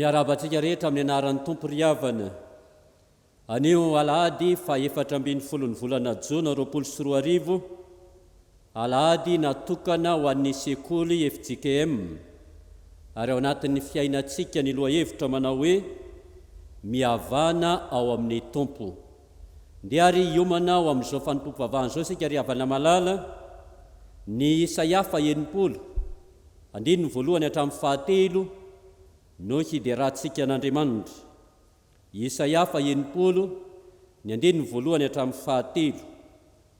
Miarabantsika rehetra amin'ny anaran'ny Tompo ry havana. Anio alahady fa 14 volana Jona 2024, alahady natokana ho an'ny sekoly FJKM, ary ao anatin'ny fiainantsika ny lohahevitra manao hoe mihavana ao amin'ny Tompo. Dia ary hiomana ao amin'izao fanompom-pavahana izao sika ry havana malala ny Isaia 70, andininy voalohany hatramin'ny 7 no hiderahantsika an'Andriamanitra. Isaia 70, ny andininy voalohany hatramin'ny 7,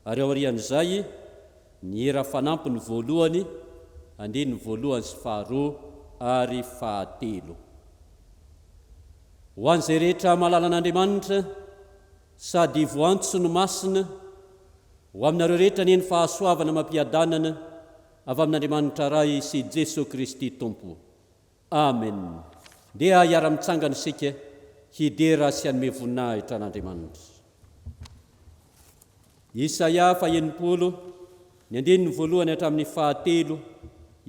ary ao aorian'izay ny hera fanampiny voalohany, andininy voalohany sy 2 ary 7. Ho an'izay rehetra malala an'Andriamanitra sady voantso no masina, ho aminareo rehetra ny fahasoavana mampiadanana avy amin'Andriamanitra ray sy Jesosy Kristy Tompo. Amen. Dia hiara-mitsangana isika hidera sy hanome voninahitra an'Andriamanitra. Isaia 70, ny andininy voalohany hatramin'ny 7,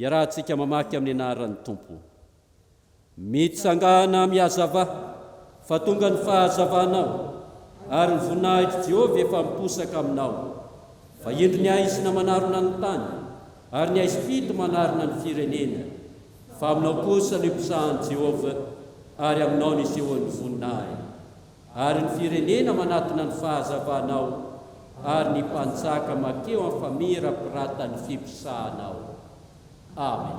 iarahantsika mamaky amin'ny anaran'ny Tompo. Mitsangana mihazava fa tonga ny fahazavanao, ary ny voninahitra Jehovah efa miposaka aminao. Fa indro ny aizina manarona ny tany, ary ny aisim-pito manarona ny firenena. Fa aminao kosa ny pisahan'i Jehovah, ary aminao ny sehoan'ny voninahitra. Ary ny firenena manatona ny fahazavanao, ary ny mpanjaka makeo amin'ny famira-pirata ny fipisahanao. Amen.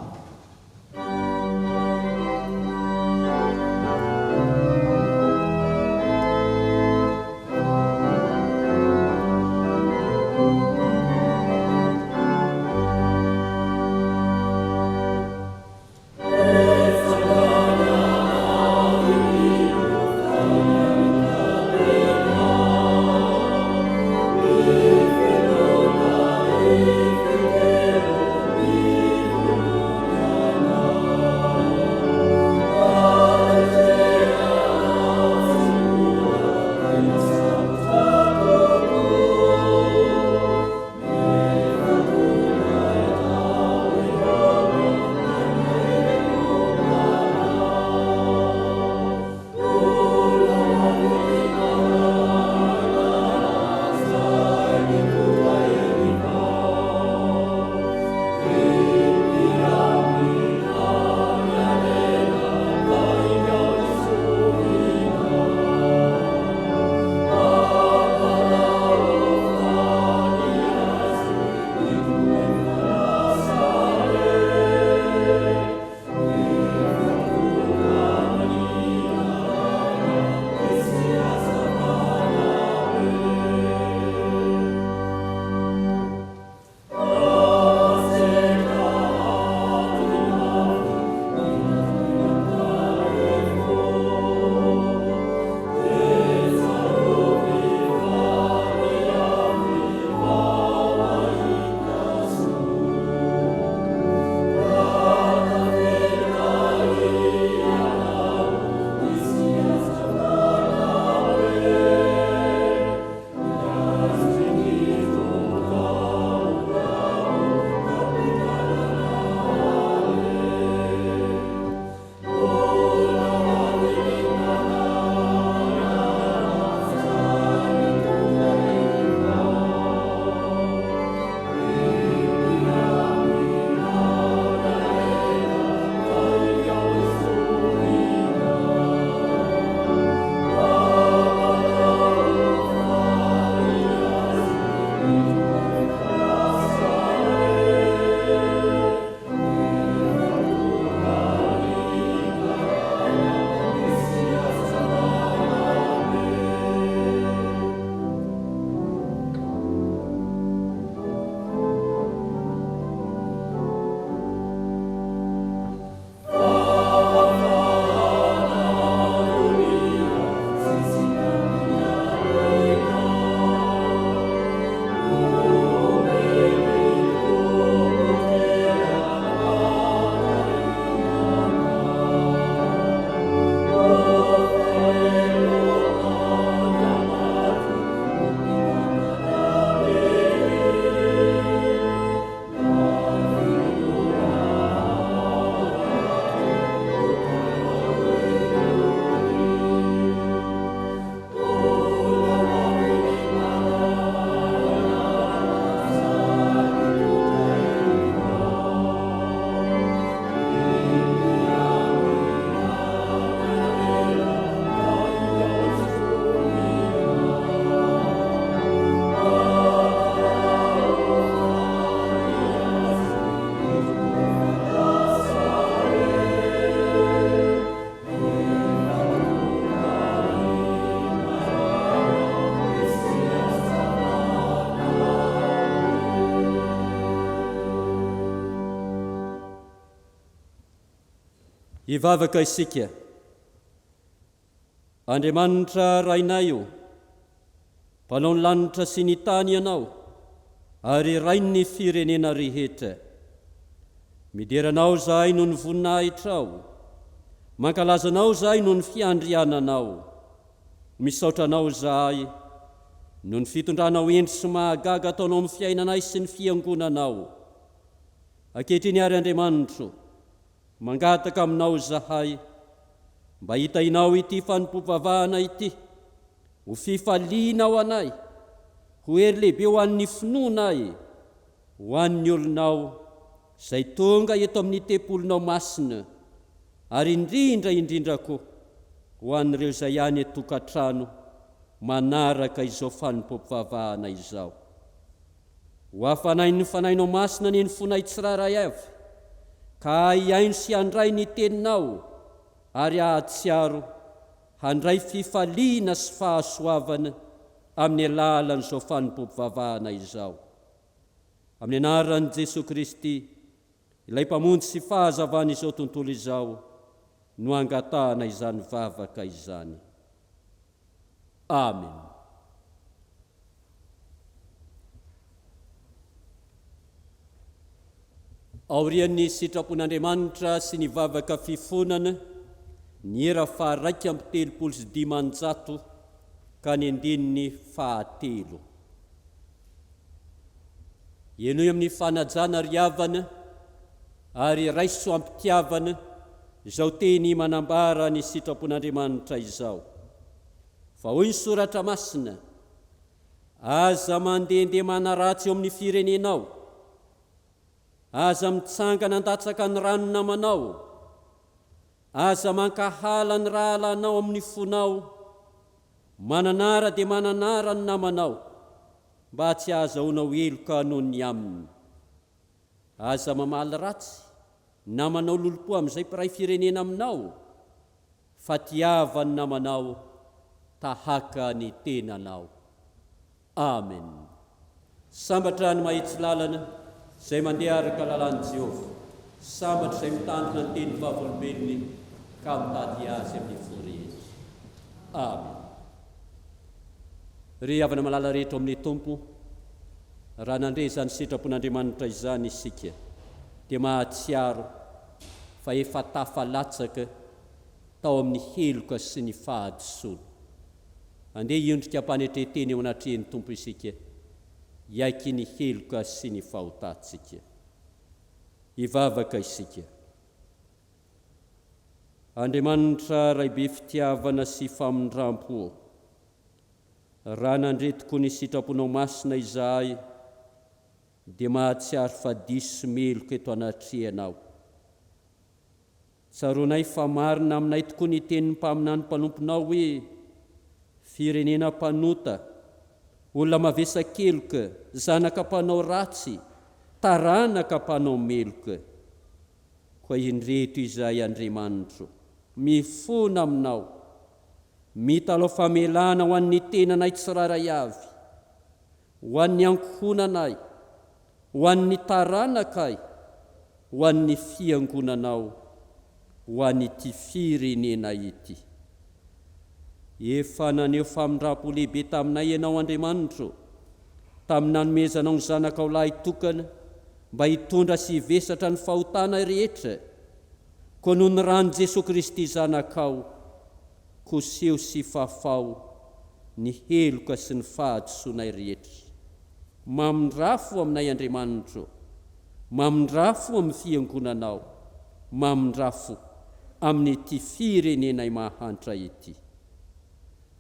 Hivavaka isika. Andriamanitra rainay io, mpanao ny lanitra sy ny tany ianao, ary rainy firenena rehetra. Mideranao zahay noho ny voninahitrao, mankalazanao zahay noho ny fiandriananao, misaotranao zahay noho ny fitondranao endry sy mahagaga ataonao amin'ny fiainanay sy ny fiangonanao. Ankehitriny ary Andriamanitro, mangataka aminao zahay mba hitainao ity fanompompavahana ity, ho fifaliana ao anay, ho hery lehibe ho an'ny finoanay, ho an'ny olonao izay tonga eto amin'ny tempolonao masina, ary indrindra koa ho an'ireo izay any tokantrano manaraka izao fanompompavahana izao. Ho hafanay ny fanahinao masina ny fonay tsiraray avy, ka hiaino sy handray ny teninao, ary ahatsiaro handray fifaliana sy fahasoavana amin'ny alalan'izao fanompompavahana izao. Amin'ny anaran'i Jesosy Kristy, ilay mpamonjy sy fahazavana izao tontolo izao, no angatahana izany vavaka izany. Amen. Aorian'ny sitrapon'Andriamanitra sy ny vavaka fifonana, ny era 235 ka ny andininy 9. Ienoy amin'ny fanajana riavana ary raiso ampitiavana izao teny manambara ny sitrapon'Andriamanitra izao. Fa hoy ny soratra masina, aza mandehandeha manaratsy eo amin'ny firenenao, aza mitsangana andatsaka ny rano namanao, aza mankahala ny rahalanao amin'ny fonao, mananara dia mananara ny namanao, mba tsy azahoanao eloka noho ny aminy. Aza mamaly ratsy namanao lolopo amin'izay mpiray firenena aminao, fa tiava ny namanao tahaka ny tenanao. Amen. Sambatra ny mahitsy lalana izay mandeha araka lalàn'i Jehovah, sambatra izay mitandrina ny teny vavolobelony ka mitady azy amin'ny forehetra. Amen. Ry havana malala rehetra amin'ny Tompo, raha nandre izany sitrapon'Andriamanitra izany isika, dia mahatsiaro fa efa tafalatsaka tao amin'ny heloka sy ny fahadisoana. Andeha hiondrika ampanetreteny eo anatrehan'ny Tompo isika, hiaiky ny heloka sy ny fahotantsika. Hivavaka isika. Andriamanitra raibe fitiavana sy famindram-po, raha nandretiko ny sitraponao masina izahay, dia mahatsiaro fa diso sy meloka eto anatrehanao. Tsaroanay fa marina aminay tokoa ny tenin'ny mpaminany mpanomponao hoe, firenena mpanota, olona mavesa-keloka, zanaka mpanao ratsy, taranaka mpanao meloka. Koa indreto izahay Andriamanitro, mifona aminao, mitalao famelana ho an'ny tenanay tsiraray avy, ho an'ny ankohonanay, ho an'ny taranakay, ho an'ny fiangonanao, ho an'ity firenenay ity. Efa naneo famindram-po lehibe taminay ianao Andriamanitro, tamin'ny nanomezanao ny zanakao lahy tokana mba hitondra sy hivesatra ny fahotana rehetra, koa noho ny rany Jesosy Kristy zanakao, koseho sy fafao ny heloka sy ny fahadisoanay rehetra. Mamindrafo aminay Andriamanitro, mamindrafo amin'ny fiangonanao, mamindrafo amin'ity firenenay mahantra ity.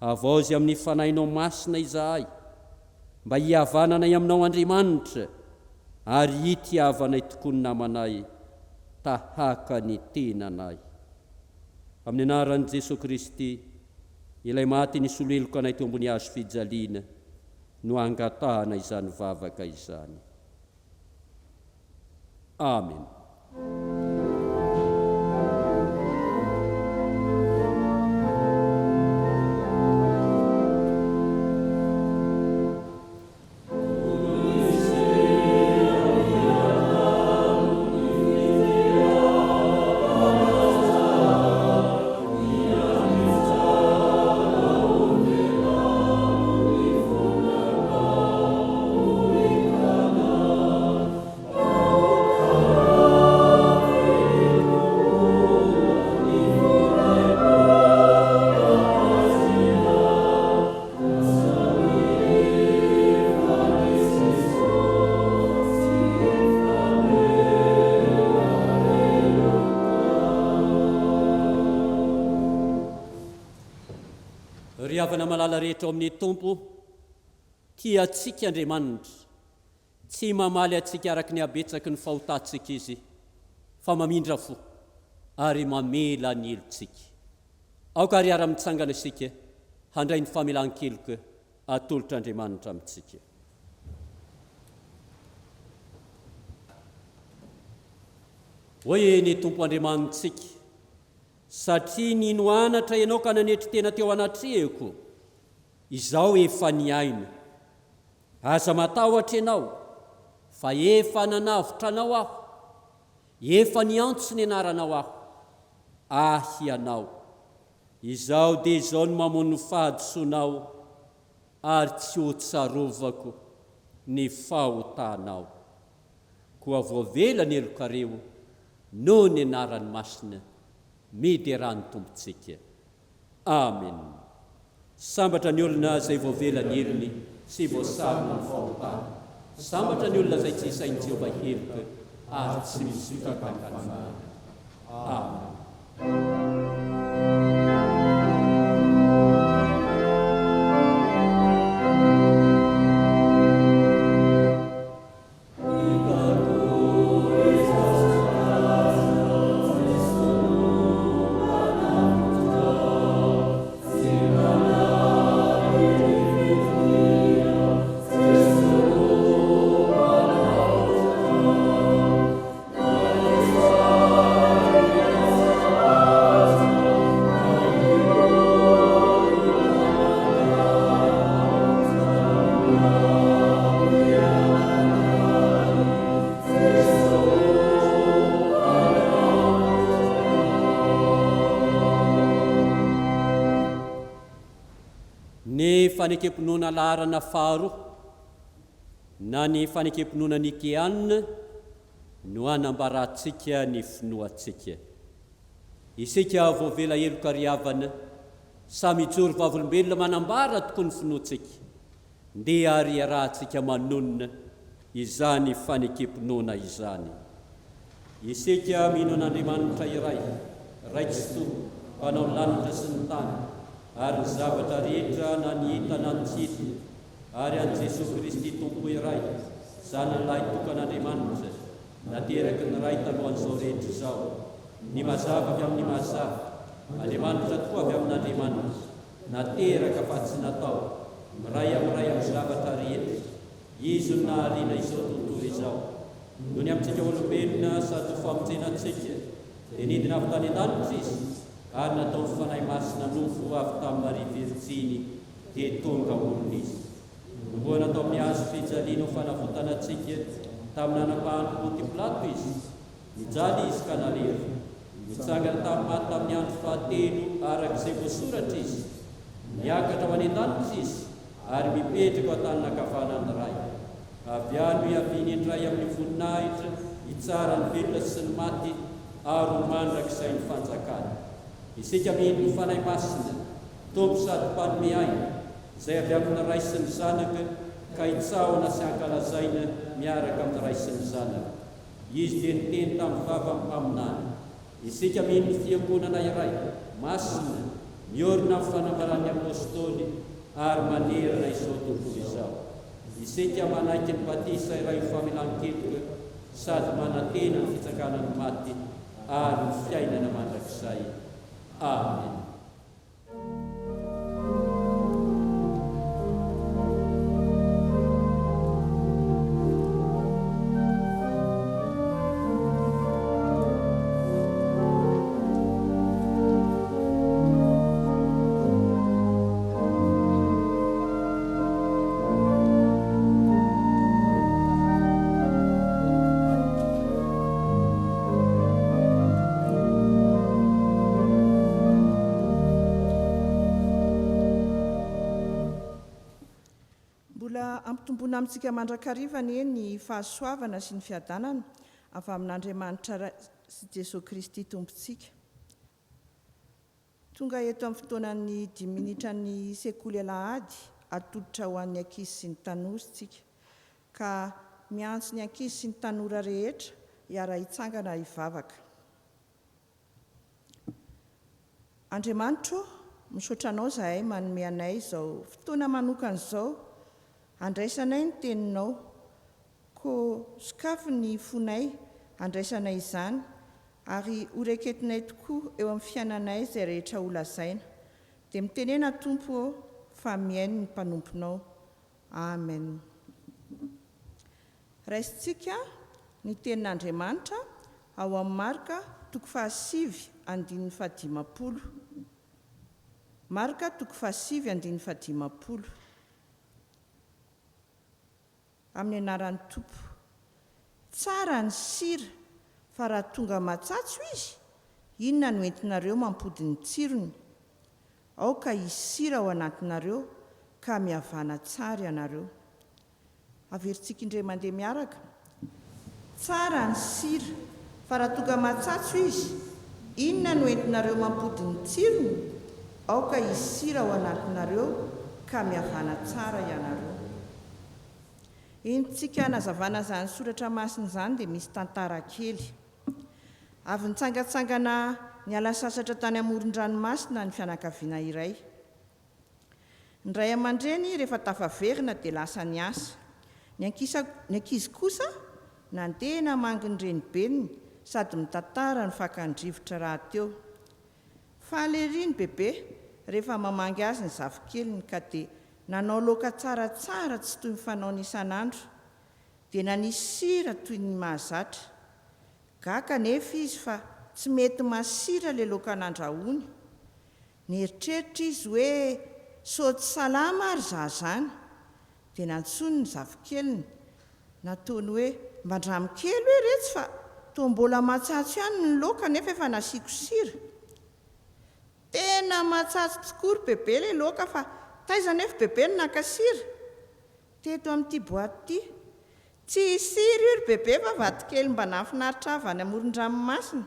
Avaozy amin'ny fanahinao masina izahay, mba hihavananay aminao Andriamanitra, ary hitiavanay tokoa ny namanay tahaka ny tenanay. Amin'ny anaran'i Jesosy Kristy, ilay maty nisoloeloka anay teo ambony hazo fijaliana, no angatahana izany vavaka izany. Amen. ry havana malala rehetra ao amin'ny tompo tia atsika Andriamanitra, tsy mamaly atsika araka ny habetsaky ny fahotantsika izy, fa mamindra fo ary mamela ny elontsika. Aoka ary ara-mitsangana isika handray ny famelan-keloka atolotr'Andriamanitra amintsika. Hoe ny Tompo Andriamanitsika, satria ninoanatra ianao ka nanetry tena teo anatrehako, izao efa niaina. Aza matahotra ianao, fa efa nanavotra anao aho, efa niantso ny anaranao aho, ianao. Izao dia izao no mamono fahadosoanao, ary tsy ho tsarovako ny fahotanao. Koa voavela ny elokareo no ny anarany masina miderany tompontsika. Amen. Sambatra ny olona izay voavela ny elony sy voasarona ny fahotana. Sambatra ny olona izay tsy isainy Jehovah heloka ary tsy misokaka ny fanfana. Amen. Fanekemponoana laharana faharoa na ny fanekemponoana nikeanina no anambarantsika ny finoantsika. Isika voavela eloka riavana, samy joro vavolombelona manambara tokony finoantsika, ndia ary arahantsika manonona izany fanekemponoana izany. Isika mino an'Andriamanitra iray, raikitso, mpanao ny lanitra sy ny tany, ary ny zavatra rehetra na ny hita na ny tsy hita, ary an' Jesosy Kristy Tompo iray, Zananylahy tokan'Andriamanitra, nateraky ny ray talohan'izao rehetra izao, ny mazava avy amin'ny mazava, Andriamanitra tokoa avy amin'Andriamanitra, nateraka fa tsy natao, miray amin'ny zavatra rehetra, izy no nahariana izao tontolo izao. Noho ny amintsika olombelona sady ho famonjenantsika, dia nidina avy tany an-danitra izy, ary natao ny fanahy masina nofo avy tamin'ny Maria Virjiny, dia tonga olona izy. Mboa natao amin'ny hazo fijaliana ho fanavotana antsika tamin'ny anapahany Ponty Pilato izy, nijaly izy ka nalery, nitsangana tamin'ny maty tamin'ny andro fahatelo arak'izay voasoratra izy, niakatra ho any an-danitra izy, ary mipetraka ao an-tany ankavanany ray. Avy any hiaviany indray amin'ny voninahitra, hitsara ny velona sy ny maty, ary ho mandrakizay ny fanjakana. Isika mino ny fanahy masina, tompo sady mpanome aina, izay avy amin'ny ray sy ny zanaka, ka hitsahona sy hankalazaina miaraka amin'ny ray sy ny zanaka. Izy dia niteny tamin'ny vava mpaminany. Isika mino ny fiangonana iray, masina, miorina amin'ny fanambarany apôstôly, ary manerana izao tontolo izao. Isika manaiky ny batisa iray ho famelan-keloka, sady manantena ny fitsakana ny maty, ary ny fiainana mandrakizay. Amen. Ampitomboana amintsika mandrakarivany ny fahasoavana sy ny fiadanana avy amin'Andriamanitra sy Jesosy Kristy tompontsika. Tonga eto amin'ny fotoanan'ny 10 minitra ny sekoly alahady atolotra ho an'ny ankizy sy ny tanositsika, ka miantso ny ankizy sy ny tanora rehetra hiara hitsangana hivavaka. Andriamanitra, misaotra anao zahay manome anay izao fotoana manokana izao andraisanay ny teninao ko sokafo ny fonay andraisanay izany ary horeketinay tokoa eo amin'ny fiainanay izay rehetra ho lazaina dia mitenena tompo fa miaino ny mpanomponao amen. Raisintsika ny tenin'Andriamanitra ao amin'ny Marka 7:15. Marka 7:15. Amin'ny anaran'ny Tompo. Tsara ny sira fa raha tonga matsatso izy, inona no entinareo mampody ny tsirony? Aoka hisy sira ao anatinareo ka mihavana tsara ianareo. Averintsika indray mandeha miaraka. Tsara ny sira fa raha tonga matsatso izy, inona no entinareo mampody ny tsirony? Aoka hisy sira ao anatinareo ka mihavana tsara ianareo. Entintsika nazavana izany soratra masina izany dia misy tantara kely. Avy nitsangatsangana niala sasatra tany amoron-dranomasina ny fianakaviana iray. Ny ray aman-dreny rehefa tafaverina dia lasa niasa. Ny ankizy kosa nandeha namangy ny renibeny sady mitantara ny fakandrivotra raha teo. Faly ery ny bebe rehefa mamangy azy ny zafikeliny ka dia nanao laoka tsaratsara tsy toy ny fanaony isan'andro dia nanisy sira toy ny mahazatra. Gaka nefa izy fa tsy mety masira ilay laoka nandrahoany. Nieritreritra izy hoe sody salama ary zahazany dia nantsony ny zafikeliny nataony hoe mbandramikely hoe retsy fa toa mbola matsatso ihany ny laoka nefa efa nasiako sira. Tena matsatso tokoa ry bebe ilay laoka fa taiza nefa bebe ny naka sira? Teto amin'ity boaty ity. Tsy sira io ry bebe fa vato kely mba nafinaritra avy any amoron-dranomasina.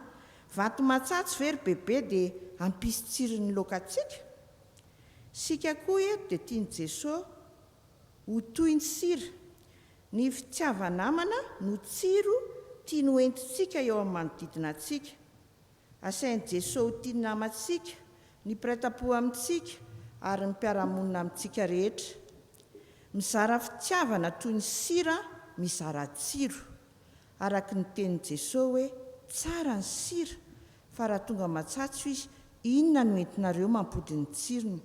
Vato matsatso ve ry bebe dia ampisy tsiron'ny laokantsika? Sika koa eto dia tiany Jesosy ho toy ny sira. Ny fitiavanamana no tsiro tiany ho entintsika eo amin'ny manodidina antsika. Asain'i Jesosy ho tiany namantsika, ny mpiray-tam-po amintsika ary ny mpiara-monina amintsika rehetra. Mizara fitiavana toy ny sira mizara tsiro. Araka ny tenin'i Jesosy hoe tsara ny sira fa raha tonga matsatso izy, inona no entinareo mampody ny tsirony?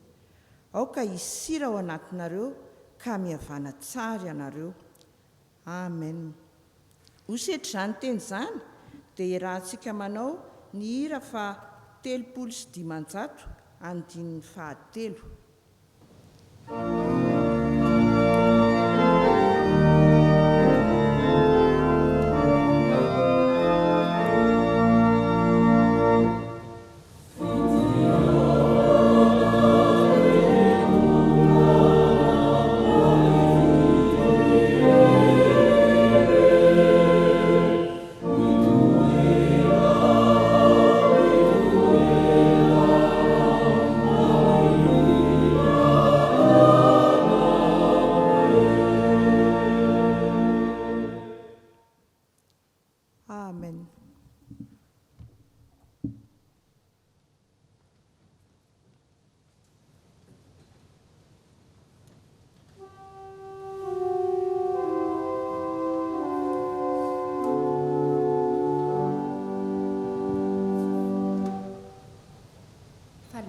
Aoka hisy sira ao anatinareo ka mihavana tsara ianareo. Amen. Hosetra izany teny izany dia iarahantsika manao ny hira fa 350 andininy 3.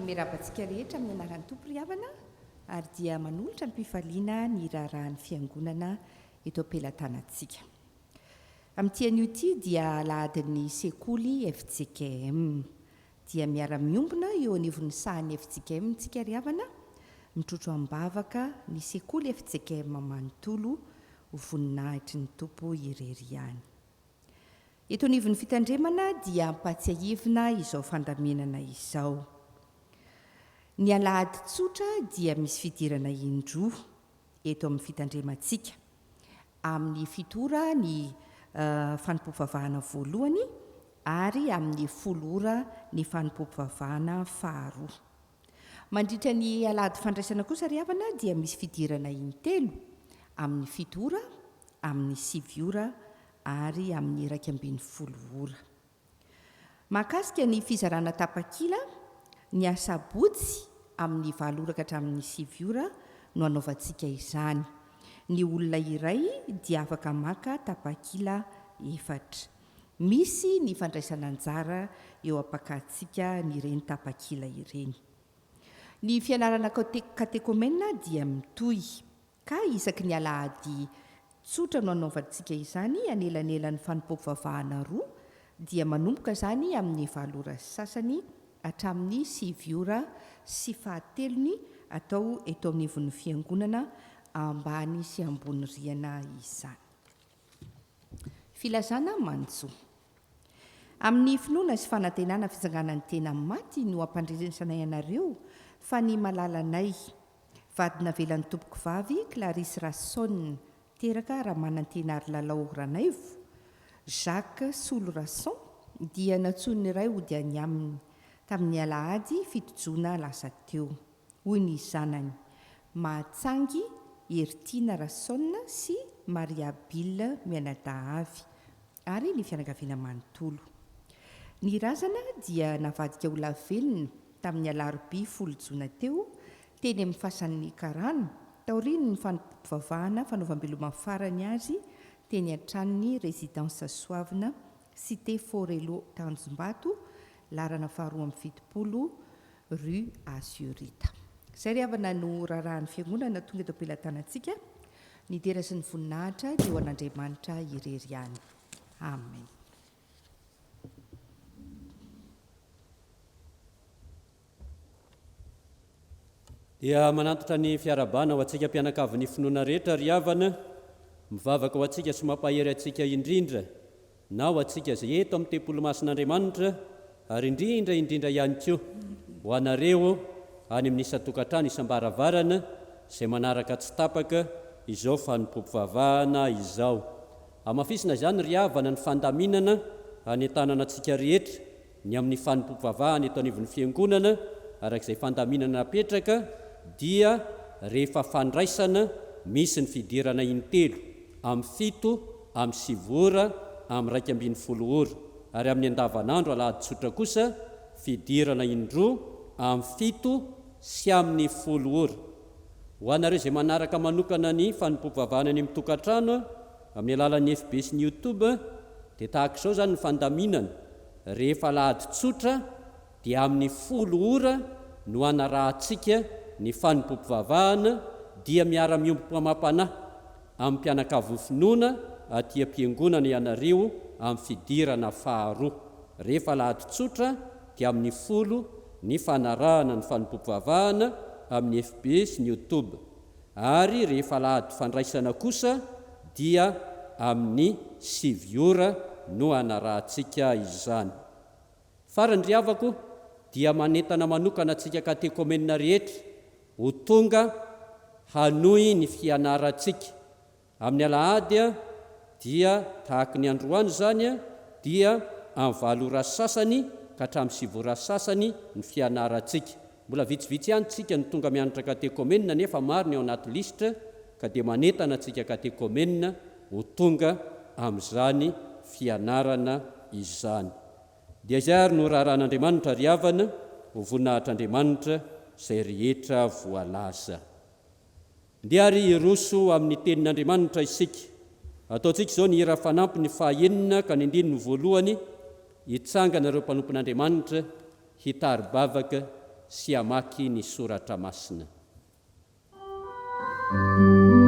Mirabantsika rehetra amin'ny anaran'ny Tompo ry havana ary dia manolotra ny mpifaliana ny raharahan'ny fiangonana eto am-pelatanantsika. Amin'ity anio ity dia lahadin'ny sekoly FJKM dia miara-miombona eo anivon'ny sahan'ny FJKM tsika ry havana mitrotro am-bavaka ny sekoly FJKM Manontolo ho voninahitry ny Tompo ireriany. Eto anivon'ny fitandremana dia ampatsiahivina izao fandaminana izao. Ny alahady tsotra dia misy fidirana indroa eto amin'ny fitandremantsika. Amin'ny fitora ny fanompoam-pavahana voalohany ary amin'ny 10 ora ny fanompoam-pavahana faharoa. Mandritra ny alahady fandraisana kosa ry havana dia misy fidirana intelo amin'ny 7 ora, amin'ny 9 ora ary amin'ny 12 ora. Mahakasika ny fizarana tapakila ny asabotsy amin'ny 7 oraka hatramin'ny 7 ora no anaovantsika izany. Ny olona iray dia afaka maka tapakila 4. Misy ny fandraisana anjara eo ampakantsika nyreny tapakila ireny. Ny fianarana katekomena dia mitoy ka isaky ny alahady tsotra no anaovantsika izany anelanelan'ny fanompoam-pivavahana 2 dia manomboka izany amin'ny 7 ora sasany hatramin'ny 7 ora sy 7 atao eto amin'ny ivon'ny fiangonana ambany sy ambony riana izany. Filazana mantso. Amin'ny finoana sy fanantenana fitsanganan'ny tena maty no ampandresana ianareo fa ny malalanay vadina velan'ny tompoko vavy Clarisse Rasson teraka raha manantena ary lalao Ranaivo, Jacques Solo Rasson dia natson'ny iray ody any aminy tamin'ny alahady fitojoana lasa teo. Hoy ny zanany Mahatsangy Ertina Rasson sy Maria Bille Mianadahavy ary ny fianakaviana manontolo. Ny razana dia navadika ho lavelona tamin'ny alarobia 10 jona teo teny amin'ny fasan'ny Karano taoriny ny fanompoam-pivavahana fanaovam-beloma farany azy teny an-tranony résidence Soavina cité Forelo Tanjombato larana 270 rue Aziorita. Izay ry havana no rarahan'ny fiangonana tonga eto am-pelatanantsika ny tera sy ny voninahitra eo an'Andriamanitra irery ihany. Amen. Dia manantitra ny fiarabana ho antsika mpianakavin'ny finoana rehetra ry havana, mivavaka ho antsika sy mampahery antsika indrindra, na ho antsika izay eto amin'ny tempolo masin'Andriamanitra, ary indrindra ihany koa ho anareo any amin'ny isa-tokantrano isam-baravarana izay manaraka tsy tapaka izao fanompoam-pivavahana izao. Amafisina izany ry havana ny fandaminana any an-tanana antsika rehetra ny amin'ny fanompoam-pivavahana eto anivon'ny fiangonana arak'izay fandaminana napetraka dia rehefa fandraisana misy ny fidirana intelo amin'ny 7, amin'ny 7 ora, amin'ny 12 ora, ary amin'ny andavanandro alahady tsotra kosa fidirana indroa amin'ny 7 sy amin'ny 10 ora. Ho anareo izay manaraka manokana ny fanompoam-pivavahana any amin'ny tokantrano amin'ny alalan'ny FB sy ny YouTube dia tahaka izao izany ny fandaminana rehefa alahady tsotra dia amin'ny 10 ora no anarahantsika ny fanompoam-pivavahana dia miara-miompo amam-panahy amin'ny mpianakavy finoana aty am-piangonana ianareo amin'ny fidirana 2. Rehefa alahady tsotra dia amin'ny 10 ny fanarahana ny fanompoam-pivavahana amin'ny FB sy ny YouTube, ary rehefa alahady fandraisana kosa dia amin'ny 7 ora no anarahantsika izany. Farany ry havako dia manentana manokana antsika katekomena rehetra ho tonga hanohy ny fianarantsika. Amin'ny alahady dia tahaka ny androany zany dia amin'ny 7 ora sasany ka hatramin'ny 7 ora sasany ny fianarantsika. Mbola vitsivitsy ihany tsika ny tonga mianatra katekomena nefa maro ny ao anaty listra ka dia manentana antsika katekomena ho tonga amin'izany fianarana izany. Dia izay ary no raharan'Andriamanitra ry havana ho voninahitr'Andriamanitra izay rehetra voalaza. Dia ary iroso amin'ny tenin'Andriamanitra isika. Ataontsika izao ny hira fanampy ny 9 ka ny 9 ny voalohany, hitsangana ireo mpanompon'Andriamanitra hitary-bavaka sy hamaky ny soratra masina. Yeah.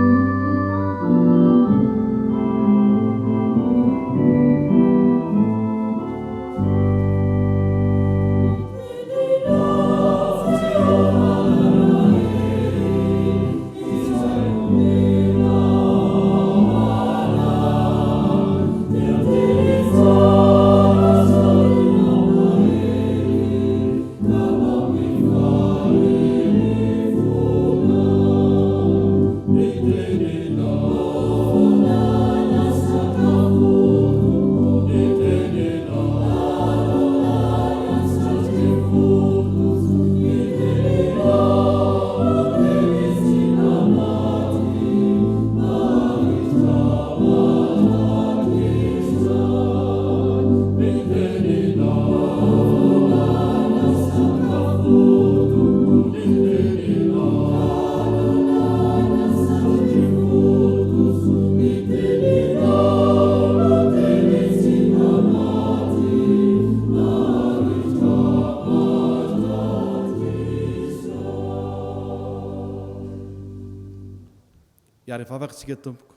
iary vavaka tsika tompoko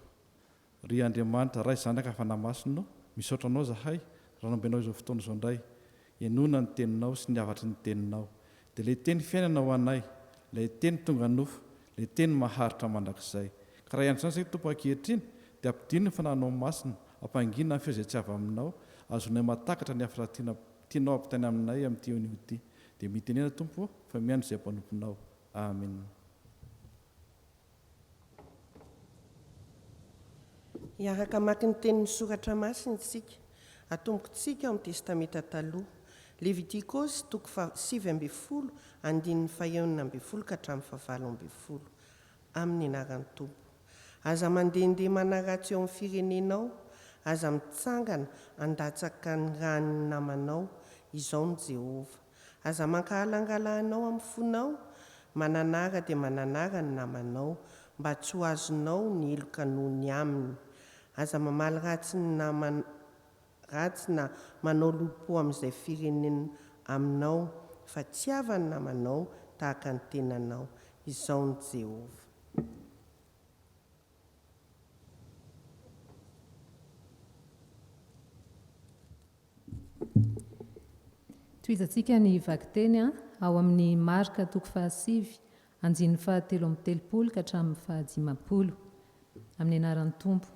ry andriamanitra ray zanaka fa namasinao misaotranao zahay raha nombenao izao fotoana izao indray enona ny teninao sy ny avatry ny teninao dia lay teny fiainana ho anay lay teny tonga nofo lay teny maharitra mandrakizay ka raha ihany zany zay tompo ankehitriny dia ampidino ny fananao masina ampangina ny feo izay tsy avy aminao azonay matakatra ny afatra tianao ampitany aminay amin'ity onio ity dia mitenena tompo fa miandro izay mpanomponao amen. Iaraka maki ny tenin'ny soratra masina isika atombokontsika amin'ny testamenta taloha Levitikosy 7:20 andininy 20 ka hatramin'ny 20 amin'ny anaran'ny Tompo. Aza mandehandeha manaratsy eo amin'ny firenenao, aza mitsangana andatsaka ny rahan'ny namanao, izao ny Jehova. Aza mankahalangalanao amin'ny fonao, mananara dia mananara ny namanao, mba tsy ho azonao ny eloka noho ny aminy. Aza mamaly ratsy ny namana ratsy na manao lopo amin'izay firenena aminao, fa tsy avany namanao tahaka ny tenanao, izao ny Jehova. Toizantsika ny vakiteny ao amin'ny Marka 7 andininy 7:30 ka hatramin'ny 15 amin'ny anaran'ny Tompo.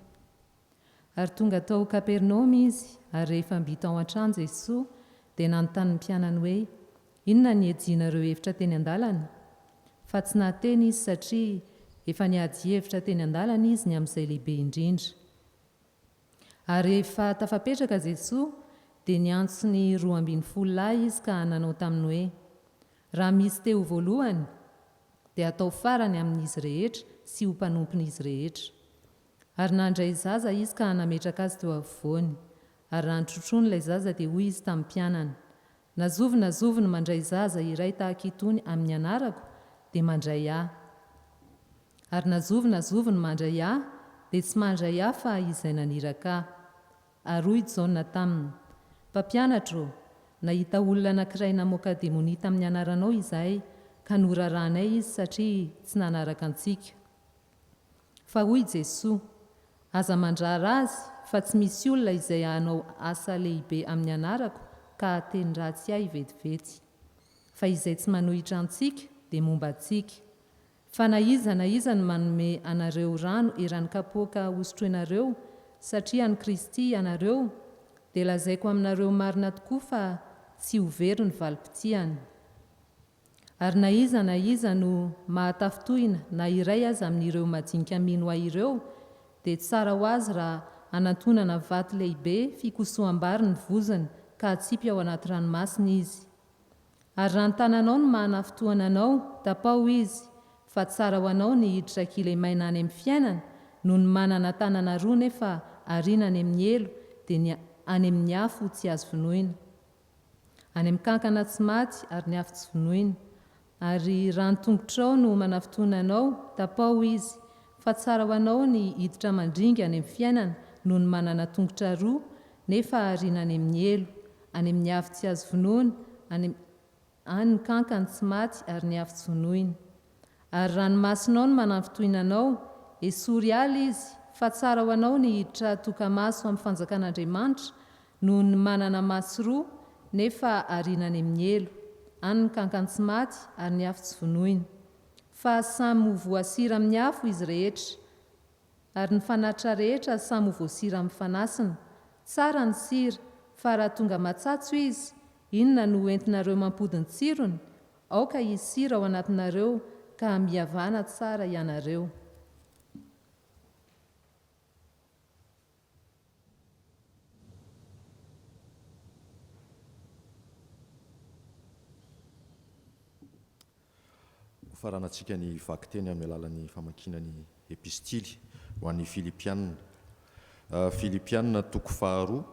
Ary tonga tao Kapernaoma izy, ary rehefa mbita ao an-trano Jesosy dia nanontany ny mpianany hoe inona ny iajinareo hevitra teny an-dalana? Fa tsy nahateny izy satria efa niady hevitra teny an-dalana izy ny amin'izay lehibe indrindra. Ary rehefa tafapetraka Jesosy dia niantso ny 12 lahy izy ka nanao taminy hoe raha misy teo voalohany dia atao farany amin'izy rehetra sy ho mpanompon'izy rehetra. Ary nandray zaza izy ka nametraka azy teo afovoany. Ary nantrotrony ilay zaza dia hoy izy tamin'ny mpianany, nazoviny mandray zaza iray tahaka itony amin'ny anarako dia mandray ahy. Ary nazoviny mandray ahy dia tsy mandray ahy fa izay naniraka ahy. Ary hoy Jaona taminy, mpampianatro, nahita olona anankiray namoaka demonia tamin'ny anaranao izahay ka noraranay izy satria tsy nanaraka antsika. Fa hoy Jesosy, aza mandrara azy fa tsy misy olona izay hanao asa lehibe amin'ny anarako ka hateny ratsy ahy vetivety. Fa izay tsy manohitra antsika dia momba antsika. Fa na iza no manome anareo rano eran'ny kapoaka hosotroinareo satria any Kristy ianareo, dia lazaiko aminareo marina tokoa fa tsy ho very ny valim-potiany. Ary na iza no mahatafotoina na iray aza amin'ireo madinika mino ahy ireo, dia tsara ho azy raha anantonana vato lehibe fikosoam-bary ny vozony ka atsipy ao anaty ranomasina izy. Ary raha ny tananao no mahanafotoana anao, tapao izy, fa tsara ho anao ny hiditra kila maina any amin'ny fiainana noho ny manana tanana roa nefa ariana any amin'ny elo dia any amin'ny afo tsy azo vonoina. Any amin'ny kankana tsy maty ary ny afo tsy vonoina. Ary raha ny tongotrao no manafotoana anao, tapao izy, fa tsara ho anao ny hiditra mandringa any amin'ny fiainana noho ny manana tongotra roa nefa ariana any amin'ny elo, any amin'ny afo tsy azo vonoina, any ny kankana tsy maty ary ny afo tsy vonoina. Ary raha ny masonao no manafotoina anao, esory aly izy, fa tsara ho anao ny hiditra toka-maso amin'ny fanjakan'Andriamanitra noho ny manana maso roa nefa ariana any amin'ny elo, any ny kankana tsy maty ary ny afo tsy vonoina. Fa samy ho voasira amin'ny afo izy rehetra, ary ny fanatitra rehetra samy ho voasira amin'ny fanasina. Tsara ny sira, fa raha tonga matsatso izy, inona no entinareo mampody ny tsirony? Aoka izy sira ao anatinareo ka mihavana tsara ianareo. Faranantsika ny vakiteny amin'ny alalan'ny famakinany epistily ho an'ny Filipianina. Filipianina 2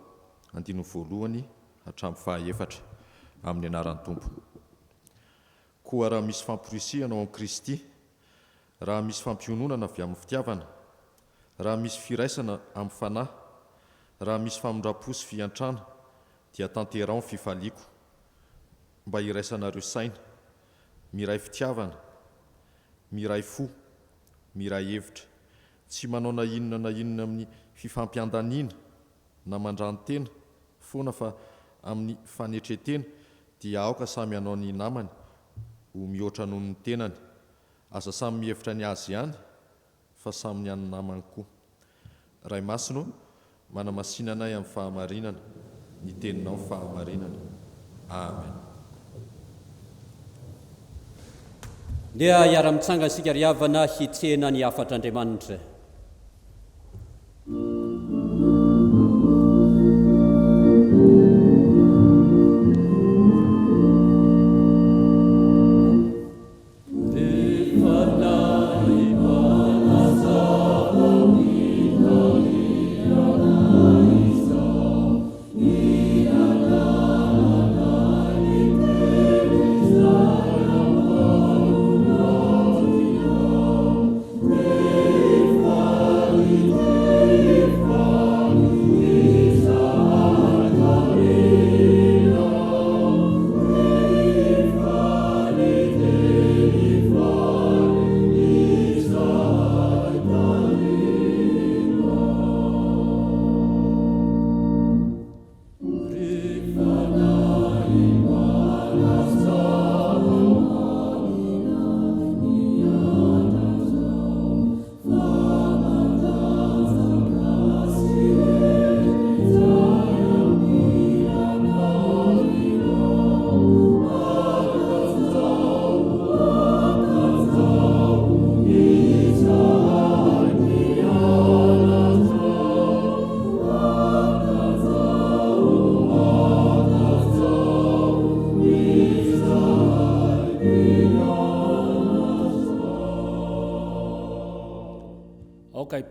andininy 1 hatramin'ny 4 amin'ny anaran'ny Tompo. Koa raha misy famporisihana ao amin'ny Kristy, raha misy fampiononana avy amin'ny fitiavana, raha misy firaisana amin'ny fanahy, raha misy famindram-po sy fiantrana, dia tanterao ny fifaliako, mba iraisanareo saina, miray fitiavana, miray fo, miray hevitra, tsy manao na inona amin'ny fifampiandaniana na mandrantena foana fa amin'ny fanetretena dia aoka samy anao ny namany ho mihoatra noho ny tenany, aza samy mihevitra ny azy ihany fa samy ny any namany koa. Ray masino manamasinanay amin'ny fahamarinana, ny teninao fahamarinana. Amen. dia hiara-mitsanga isika riavana hitsena ny afatr'Andriamanitra.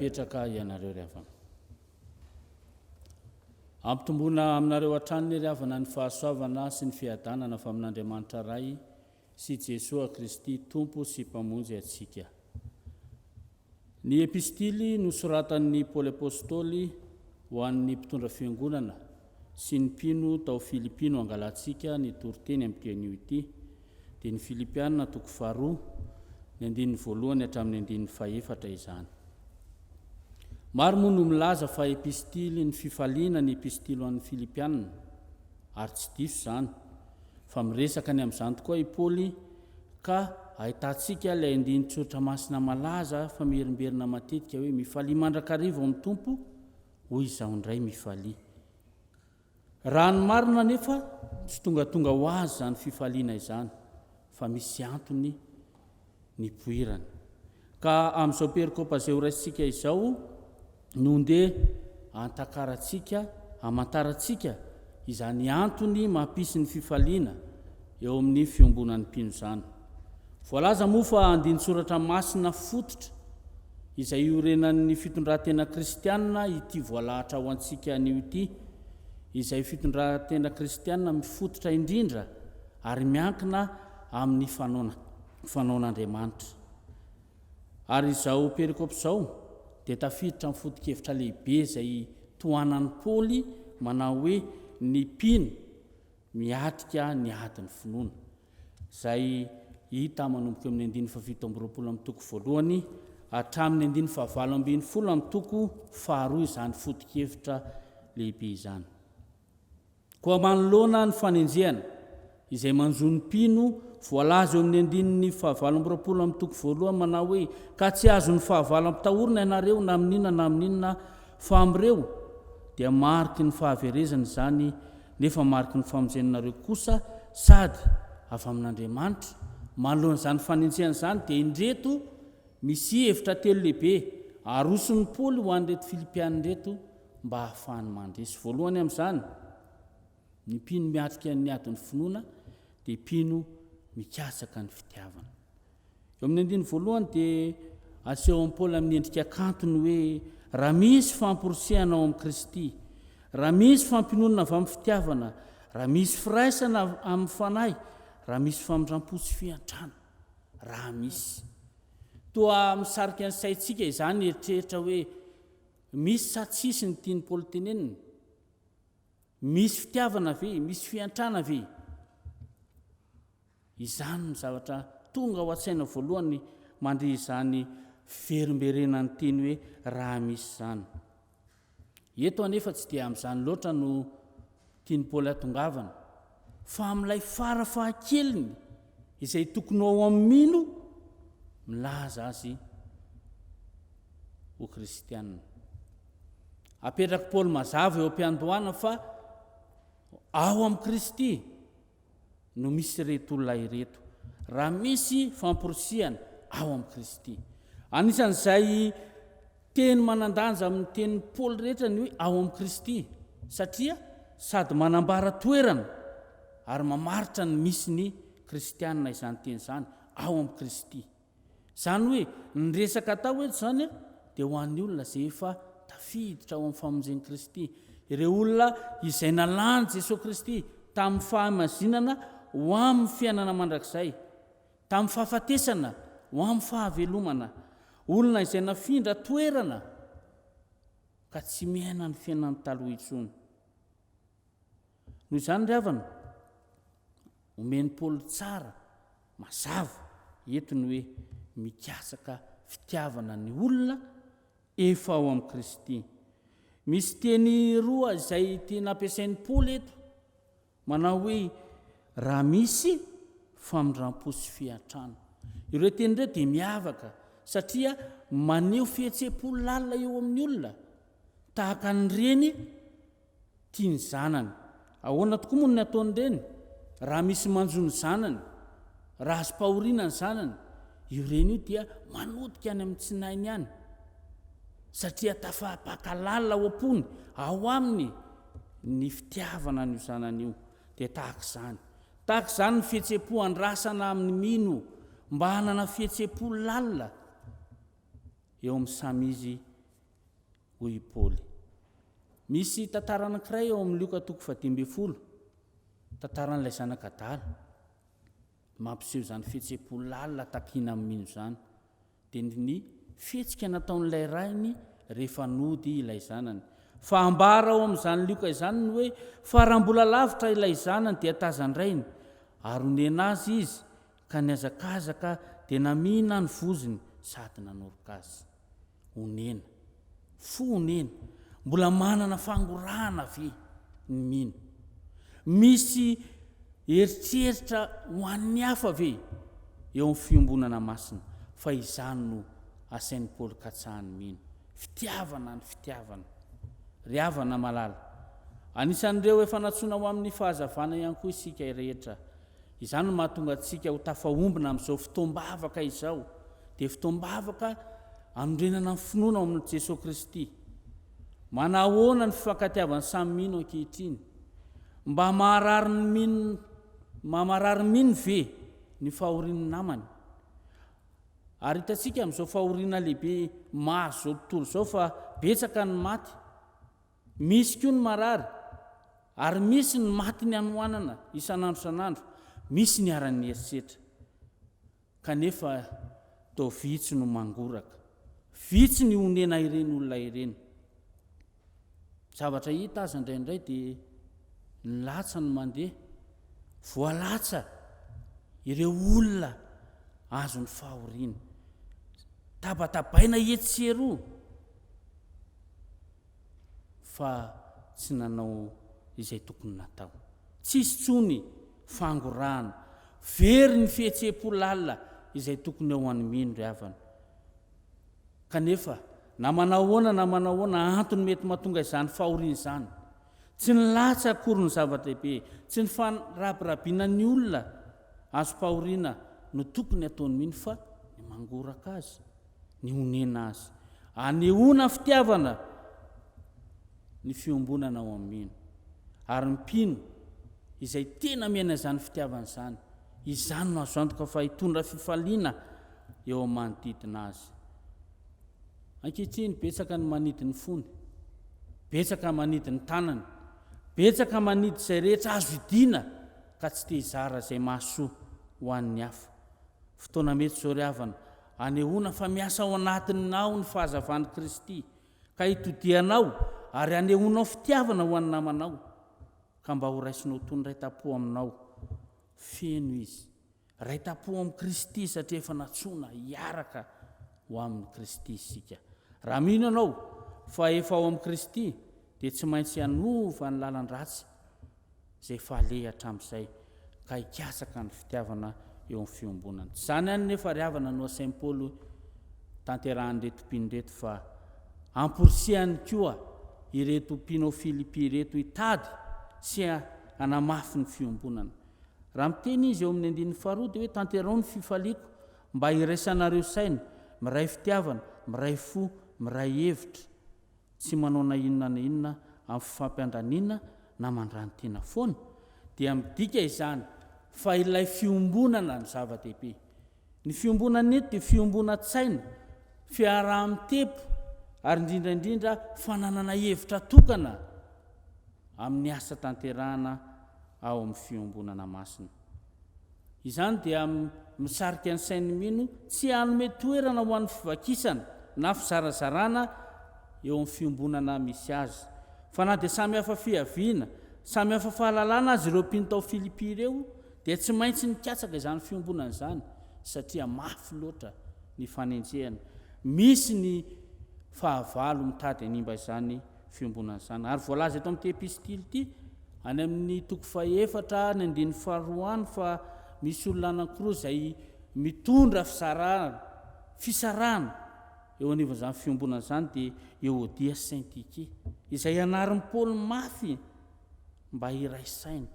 Petraka ianareo ry havana. Ampitomboana aminareo hatrany ry havana ny fahasoavana sy ny fiadanana fa amin'Andriamanitra ray sy Jesosy Kristy tompo sy mpamonjy atsika. Ny epistily nosoratan'ny Paoly apôstôly ho an'ny mpitondra fiangonana sy ny mpino tao Filipino angalatsika ny toriteny amin'ity anio ity dia ny Filipianina 2 ny 1 hatramin'ny 4 izany. Maro moa no milaza fa epistily ny fifaliana ny epistily ho an'ny Filipianina ary tsy diso izany fa miresaka ny amin'izany tokoa i Paoly ka ahitantsika ilay andiny tsotra masina malaza fa mierimberina matetika hoe mifalia mandrakariva amin'ny tompo hoy izaho indray mifalia. Raha ny marina nefa tsy tonga ho azy izany fifaliana izany fa misy antony ny poirany. Ka amin'izao perikopa izay ho raisitsika izao no ndeha antakaratsika, amantarantsika izany antony mampisy ny fifaliana eo amin'ny fiombonan'ny mpino izany. Voalaza moa fa andin-tsoratra masina fototra izay iorenan'ny fitondran-tena kristianina ity voalahatra ho antsika anio ity, izay fitondran-tena kristianina mifototra indrindra ary miankina amin'ny fanaon'Andriamanitra. Ary izao perikopy izao dia tafiditra amin'ny foto-kevitra lehibe izay tohanan'ny Paoly manao hoe ny mpino miatika ny adiny finoana. Izay hita manomboka amin'ny 7:20 hatramin'ny 8:20 izany foto-kevitra lehibe izany. Koa manoloana ny fanenjehana izay manjo ny mpino voalaza eo amin'ny 9:20 manao hoe ka tsy azo ny fahavalo-ampitahorina ianareo na amin'inona fa amin'ireo dia mariky ny fahaverezana izany nefa mariky ny famonjenanareo kosa sady avy amin'Andriamanitra. Manoloana izany fanenjehana izany dia indreto misy hevitra telo lehibe aroson'ny Paoly ho an'ireto Filipianina reto mba hahafahany mandresy. Voalohany amin'izany ny mpino miatrika ny adiny finoana dia mpino mikasaka ny fitiavana. Eo amin'ny 1 dia aseho amin'ny Paoly amin'ny endrika kantony hoe raha misy famporisiana ao amin'ny Kristy, raha misy fampinonana avy amin'ny fitiavana, raha misy firaisana amin'ny fanahy, raha misy famindram-po sy fiantrana, raha misy. Toa misarika ny saintsika izany eritreritra hoe misy sa tsisy ny tiany Paoly tenenina, misy fitiavana ve, misy fiantrana ve. Izany ny zavatra tonga ho an-tsaina voalohany mandry izany verimberenany teny hoe raha misy zany. Eto anefa tsy dia amin'izany loatra no tiany Paoly atongavana, fa amin'ilay farafahakeliny izay tokony ao amin'ny mino milaza azy ho kristianina. Apetraka Paoly mazava eo am-piandohana fa ao amin'ny Kristy no misy reto olona ireto. Raha misy famporosiana ao amin'ny Kristy. Anisan'izay teny manandanja amin'ny teny Paoly rehetra ny hoe ao amin'ny Kristy, satria sady manambara toerana ary mamaritra ny misy ny kristianina izany teny izany ao amin'ny Kristy. Izany hoe ny resaka atao eto izany dia ho an'ny olona izay efa tafiditra ao amin'ny famonjen'i Kristy, ireo olona izay nalany Jesosy Kristy tamin'ny fahamazinana ho amin'ny fiainana mandrakizay, tamin'ny fahafatesana ho amin'ny fahavelomana, olona izay nafindra toerana ka tsy miaina ny fiainany taloha intsony. Noho izany ry havana, omeny Paoly tsara mazava eto ny hoe mikasaka fitiavana ny olona efa ao amin'ny Kristy. Misy teny roa izay tena ampiasain'ny Paoly eto, manao hoe raha misy famindram-po sy fiatrano. Ireo teny ireo dia miavaka satria maneho fihetseham-po lalina eo amin'ny olona tahaka nyreny tiany zanany. Ahoana tokoa moa ny ataon'ireny? Raha misy manjo ny zanany, raha azo pahoriana ny zanany, io reny io dia manodika any amin'ny tsinainy any, satria tafapaka lalina ao am-pony ao aminy ny fitiavana n'io zanany io. Dia tahaka izany ny fihetseham-po andrasana amin'ny mino mba hanana fihetseham-po lalina eo amin'ny samy izy hoy Paoly. Misy tantara anankiray eo amin'ny Lioka 12, tantaran'ilay zanak'Adala, mampiseho izany fihetseham-po lalina takina amin'ny mino izany. Dia ny fihetsika nataon'ilay rainy rehefa nody ilay zanany. Fa ambara ao amin'izany Lioka izany ny hoe fa raha mbola lavitra ilay zanany dia tazandrainy, ary onena azy izy ka niazakazaka dia namina ny voziny sady nanoroka azy. Onena, onena, mbola manana fangorahana ve ny mino? Misy eritreritra ho an'ny hafa ve eo amin'ny fiombonana masina? Fa izany no asain'ny Paoly katsahany mino. Fitiavana ny fitiavana. Ry havana malala, anisan'ireo efa natsoina ho amin'ny fahazavana ihany koa isika rehetra. Izany no mahatonga antsika ho tafahombina amin'izao fotoam-bavaka izao. Dia fotoam-bavaka anorenana ny finoana ao amin'ny Jesosy Kristy. Manahoana ny fifankatiavan'ny samy mino ankehitriny? Mba mamarary mino ve ny fahorian'ny namany? Ary hitantsika amin'izao fahoriana lehibe mahazo zao tontolo izao fa betsaka ny maty, misy koa ny marary, ary misy ny maty ny anohanana isan'andro, misy ny aran'ny herisetra. Kanefa toa vitsy no mangoraka, vitsy ny onena ireny olona ireny. Zavatra hita aza indraindray dia ny latsa no mandeha, voalatsa ireo olona azo ny fahoriana, tabatabaina etsero fa tsy nanao izay tokony natao. Tsisy tsony fangorahana, very ny fihetseham-po lalina izay tokony ao an'ny mino ry havana. Kanefa na manahoana antony mety mahatonga izany fahoriana izany, tsy ny latsa akory ny zava-dehibe, tsy ny fanarabirabiana ny olona azo pahoriana no tokony ataony mino, fa ny mangoraka azy, ny onena azy, anehoana fitiavana ny fiombonana ao amin'ny mino. Ary mpino izay tena miaina izany fitiavana izany, izany no azo antoka fa hitondra fifaliana eo amin'ny manodidina azy. Ankehitriny betsaka ny manidy ny fony, betsaka manidy ny tanany, betsaka manidy izay rehetra azo hidiana ka tsy te hizara izay mahasoa ho an'ny hafa. Fotoana mety izao ry havana, anehoana fa miasa ao anatinao ny fahazavan'i Kristy, ka hitodianao ary anehoanao fitiavana ho an'ny namanao, ka mba ho raisinao tony ray-tapo aminao. Feno izy ray-tapo amin'ny Kristy satria efa natsoina hiaraka ho amin'ny Kristy isika. Raha mino ianao fa efa ao amin'ny Kristy dia tsy maintsy hanova ny lalan-dratsy izay fale hatramin'izay ka hikasaka ny fitiavana eo amin'ny fiombonana. Tsy izany ihany nefa ry havana no Saint Paoly tanterahan'ireto mpino fa amporisihany koa ireto mpino Filipi ireto hitady sy hanamafy ny fiombonana. Raha miteny izy eo amin'ny 2 dia hoe tanterao ny fifaliako mba iraisanareo saina, miray fitiavana, miray fo, miray hevitra, tsy manao na inona na inona amin'ny fifampiandaniana na mandran-tena foana, dia midika izany fa ilay fiombonana ny zava-dehibe. Ny fiombonana eto dia fiombona-tsaina, fiaraham-tepo, ary indrindraindrindra fananana hevitra tokana amin'ny asa tanterahana ao amin'ny fiombonana masina. Izany dia misarika ny sainy mino tsy hanome toerana ho an'ny fivakisana na fizarazarana eo amin'ny fiombonana misy azy, fa na dia samy hafa fiaviana, samy hafa fahalalana azy ireo mpino tao Filipi ireo, dia tsy maintsy nikatsaka izany fiombonana izany satria mafy loatra ny fanenjehana. Misy ny fahavalo mitady hanimba izany fiombonana izany. Ary voalaza eto amin'ity epistily ity any amin'ny 4:2 fa misy olona anankiroa izay mitondra fisarahana eo anivon'izany fiombonana izany dia Eodia sy Syntyche, izay anarin'ny Paoly mafy mba iraisaina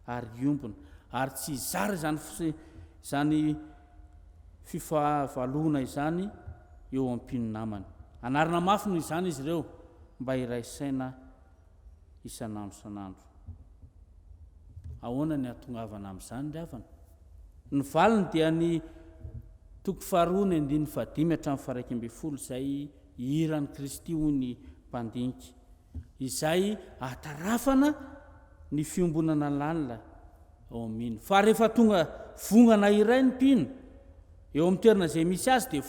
ary iombona, ary tsy izara izany fifavalona izany eo amin'ny mpino namany. Anarina mafy noho izany izy ireo mba iraisaina isanandro isanandro. Ahoana ny atongavana amin'izany ry havana? Ny valiny dia ny 2:5 hatramin'ny 1:12 izay hiran'ny Kristy ho ny mpandinika, izay atarafana ny fiombonana lalina ao aminy. Fa rehefa tonga vongana iray ny mpino eo amin'ny toerana izay misy azy dia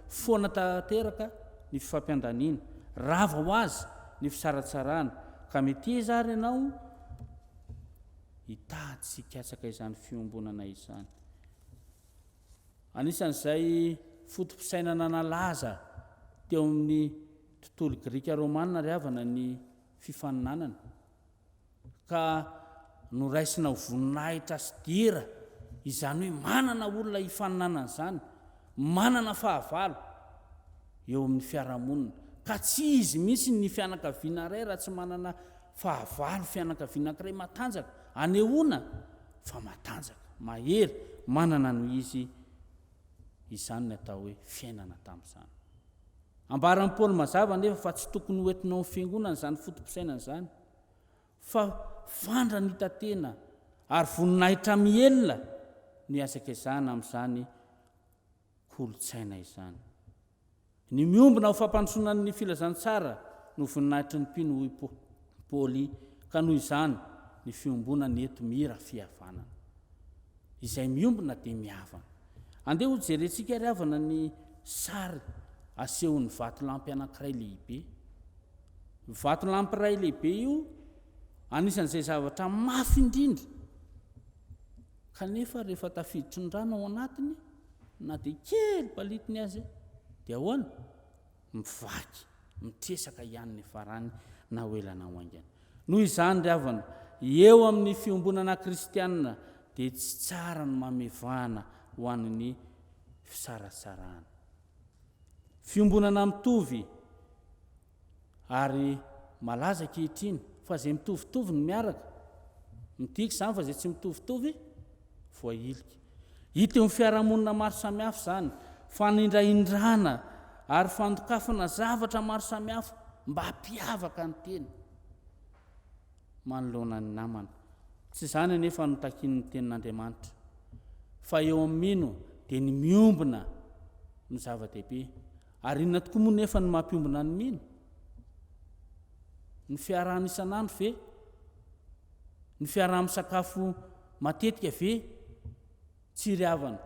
foana tanteraka ny fifampiandaniana, rava ho azy ny fisaratsarana, ka mety zary ianao hitady sy hikatsaka izany fiombonana izany. Anisan'izay fotom-pisainana nalaza teo amin'ny tontolo Grika Romanina ry havana ny fifaninanana, ka noraisina ho voninahitra sy dira, izany hoe manana olona hifaninanana izany, manana fahavalo eo amin'ny fiarahamonina, ka tsy izy mihitsy ny fianakaviana iray raha tsy manana fahavalo fianakaviana anankiray matanjaka, anehoana fa matanjaka, mahery, manana no izy. Izany ny atao hoe fiainana tamin'izany. Ambaran'ny Paoly mazava nefa fa tsy tokony hoentinao amin'ny fiangonana izany fotom-pisainana izany, fa fandra ny hitatena ary voninahitra mielona ny hazakazahana amin'izany kolotsaina izany. Ny miombona ho fampandrosoana ny filazantsara no voninahitry ny mpino hoy Paoly, ka noho izany ny fiombonana eto mira fihavanana, izay miombona dia mihavana. Andeha ho jerentsika ry havana ny sary asehon'ny vatolampy anankiray lehibe. Vatolampy iray lehibe io anisan'izay zavatra mafy indrindra, kanefa rehefa tafiditry ny rano ao anatiny na dia kely palitiny azy dia ahoana? Mivaky, mitresaka ihany ny farany na hoelana ho aingana. Noho izany ry havana, eo amin'ny fiombonana kristianina dia tsy tsara ny mamevana ho an'ny fisaratsarana. Fiombonana mitovy ary malaza ankehitriny, fa izay mitovitovy ny miaraka, mitiky izany fa izay tsy mitovitovy voailika. Hita eo amin'ny fiarahamonina maro samihafa izany, fanindraindrana ary fandokafana zavatra maro samihafa mba hampiavaka ny tena manoloana ny namana. Tsy izany anefa no takin'ny tenin'Andriamanitra, fa eo amin'ny mino dia ny miombona ny zava-dehibe. Ary inona tokoa moa nefa ny mampiombona ny mino? Ny fiarahana isanandro ve? Ny fiarahana misakafo matetika ve? Tsy ry havana.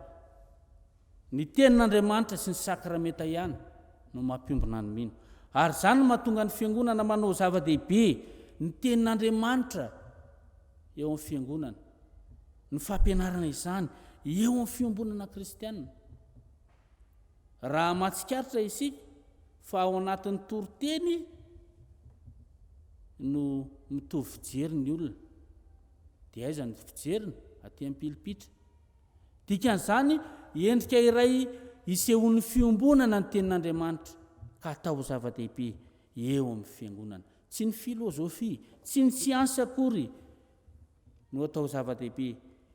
Ny tenin'Andriamanitra sy ny sakramenta ihany no mampiombona ny mino. Ary izany no mahatonga ny fiangonana manao zava-dehibe ny tenin'Andriamanitra eo amin'ny fiangonana, ny fampianarana izany eo amin'ny fiombonana kristianina. raha mahatsikaritra isika fa ao anatin'ny toroteny no mitovy fijery ny olona dia aiza ny fijeriny aty ampilipitra dikan'izany endrika iray isehon'ny fiombonana ny tenin'Andriamanitra ka atao zava-dehibe eo amin'ny fiangonana, tsy ny filôzofia, tsy ny siansy akory no atao zava-dehibe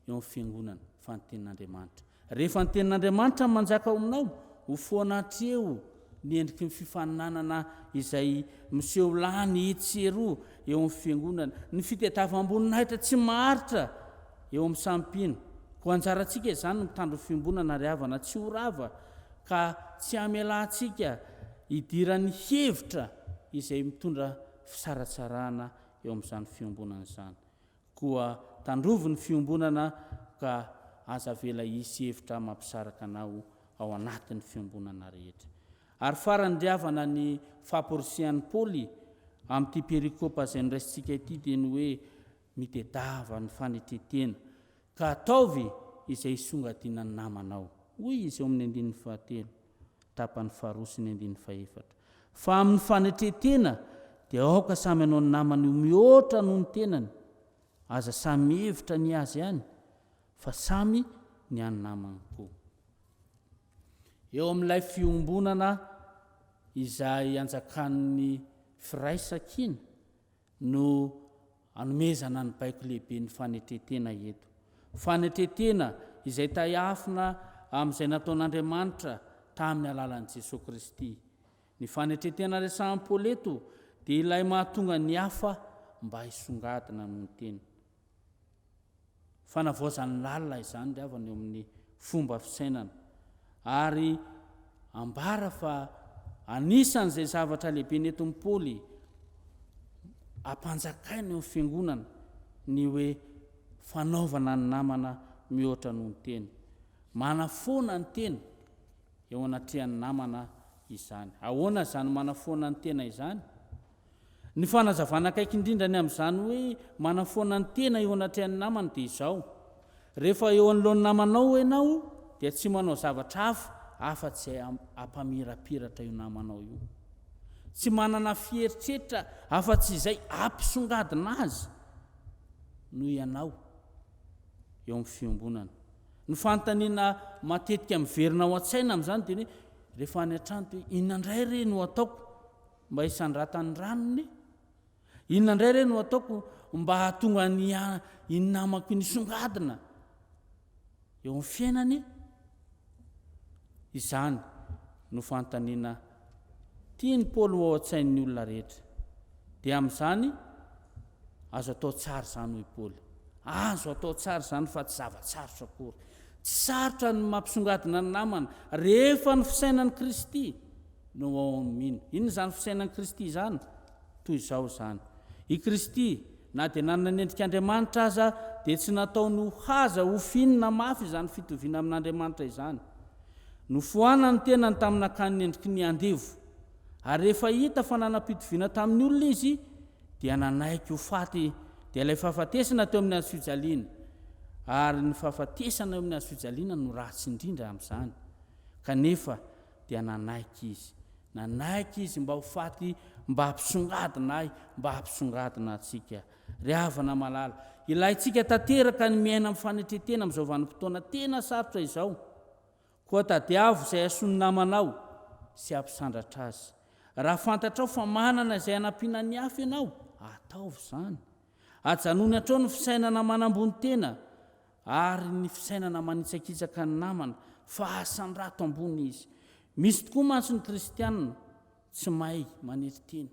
eo amin'ny fiangonana fa ny tenin'Andriamanitra. Rehefa ny tenin'Andriamanitra manjaka ao aminao ho foana hatreo ny endriky ny fifaninanana izay miseho lany etseroa eo amin'ny fiangonana, ny fitadiavam-boninahitra tsy maharitra eo amin'ny sampina. Ko anjarantsika izany no mitandro fiangonana ry havana tsy ho rava ka tsy hamelantsika hidiran'ny hevitra izay mitondra fisaratsarana eo amin'izany fiangonana izany. Koa tandrovin'ny fiangonana ka aza vela hisy hevitra mampisaraka anao ao anatin'ny fiangonana rehetra. Ary farany ry havana ny fampirisian'ny Paoly amin'ity perikôpa izay noraisintsika ity dia ny hoe mitedava ny fanetetena ka ataovy izay songadina ny namanao. Hoy izy eo amin'ny 1:7 tapany 2 sy ny 1:4. Fa amin'ny fanetetena dia aoka samy anao ny namany io mihoatra noho ny tenany, aza samy hevitra ny azy ihany fa samy ny any namany koa. Eo amin'ilay fiombonana izay anjakan'ny firaisan-kina no anomezana ny baiko lehibe ny fanetetena eto. Fanetetena izay tahiafina amin'izay nataon'Andriamanitra tamin'ny alalan'i Jesosy Kristy. Ny fanetetena resahan'i Paoly eto dia ilay mahatonga ny hafa mba hisongadina noho ny tena. Fanavaozan'ny lalina izany ry havana eo amin'ny fomba fisainana ary ambara fa anisan'izay zavatra lehibe nentin'i Paoly ampanjakaina eo amin'ny fiangonana ny hoe fanaovana ny namana mihoatra noho ny tena. Manafoana ny tena eo anatrehan'ny namana izany. Ahoana izany manafoana ny tena izany? Ny fanazavana akaiky indrindra ny amin'izany hoe manafoana ny tena eo anatrehan'ny namana dia izao: rehefa eo anoloan'ny namanao ianao dia tsy manao zavatra afa-tsy ampamirapiratra io namanao io, tsy manana fieritreritra afa-tsy izay ampisongadina azy no ianao eo amin'ny fiangonana. Ny fanontaniana matetika miverina ao an-tsaina amin'izany dia rehefa any an-trano dia inona indray re no ataoko mba hisandratan'ny ranony? Inona indray re no ataoko mba hahatonga ny namako nisongadina eo amin'ny fiainany? Izany no fanontaniana tiany Paoly ao an-tsain'ny olona rehetra. Dia amin'izany azo atao tsara izany hoy Paoly. Azo atao tsara izany fa tsy zava-tsarotra akory. Tsy sarotra ny mampisongadina ny namana rehefa ny fisainan'i Kristy no ao aminy. Inona izany fisainan'i Kristy izany? Toy izao izany: i Kristy na dia nanana ny endrik'Andriamanitra aza dia tsy nataony ho haza ho finina mafy izany fitoviana amin'Andriamanitra izany. Nofohana ny tenany tamin'akan'ny endriky ny andevo, ary rehefa hita fa nanam-pitoviana tamin'ny olona izy dia nanaiky ho faty. Dia ilay fahafatesana teo amin'ny azo fijaliana, ary ny fahafatesana eo amin'ny azo fijaliana no ratsy indrindra amin'izany. Kanefa dia nanaiky izy mba ho faty, mba hampisongadina ahy, mba hampisongadina antsika. Ry havana malala, ilayntsika tanteraka ny miaina amin'ny fanetetena amin'izao vanim-potoana tena sarotra izao. Koa tadiavo izay asony namanao sy hampisandratra azy. Raha fantatrao fa manana izay hanampiana ny hafa ianao, ataovy izany. Ajanony hatrao ny fisainana manambony tena ary ny fisainana manitsakitsaka ny namana, fa asandrato ambony izy. Misy tokoa mantsy ny kristianina tsy mahay manety tena,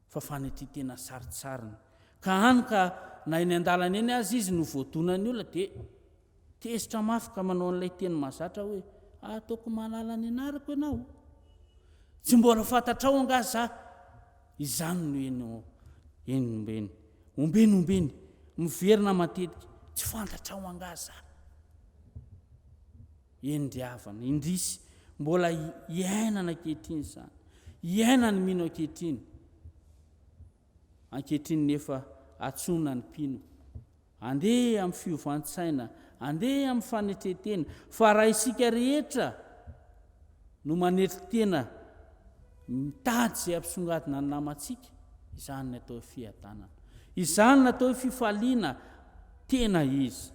fa fanetetena saritsariny. Ka hany ka na eny an-dalana eny azy izy no voadonany olona dia tezitra mafy ka manao an'ilay teny mahazatra hoe ataoko mahalala ny anarako ianao, tsy mbola fantatrao angaza. Izany no eny ombeny miverina matetika, tsy fantatrao angaza. Eny ry havana, indrisy mbola iainana ankehitriny izany, iainany mino ankehitriny nefa atsona ny mpino, andeha amin'ny fiovantsaina, andeha amin'ny fanetetena. Fa raha isika rehetra no manety tena mitady izay ampisongadina ny namantsika, izany ny atao fiadanana, izany natao fifaliana tena izy.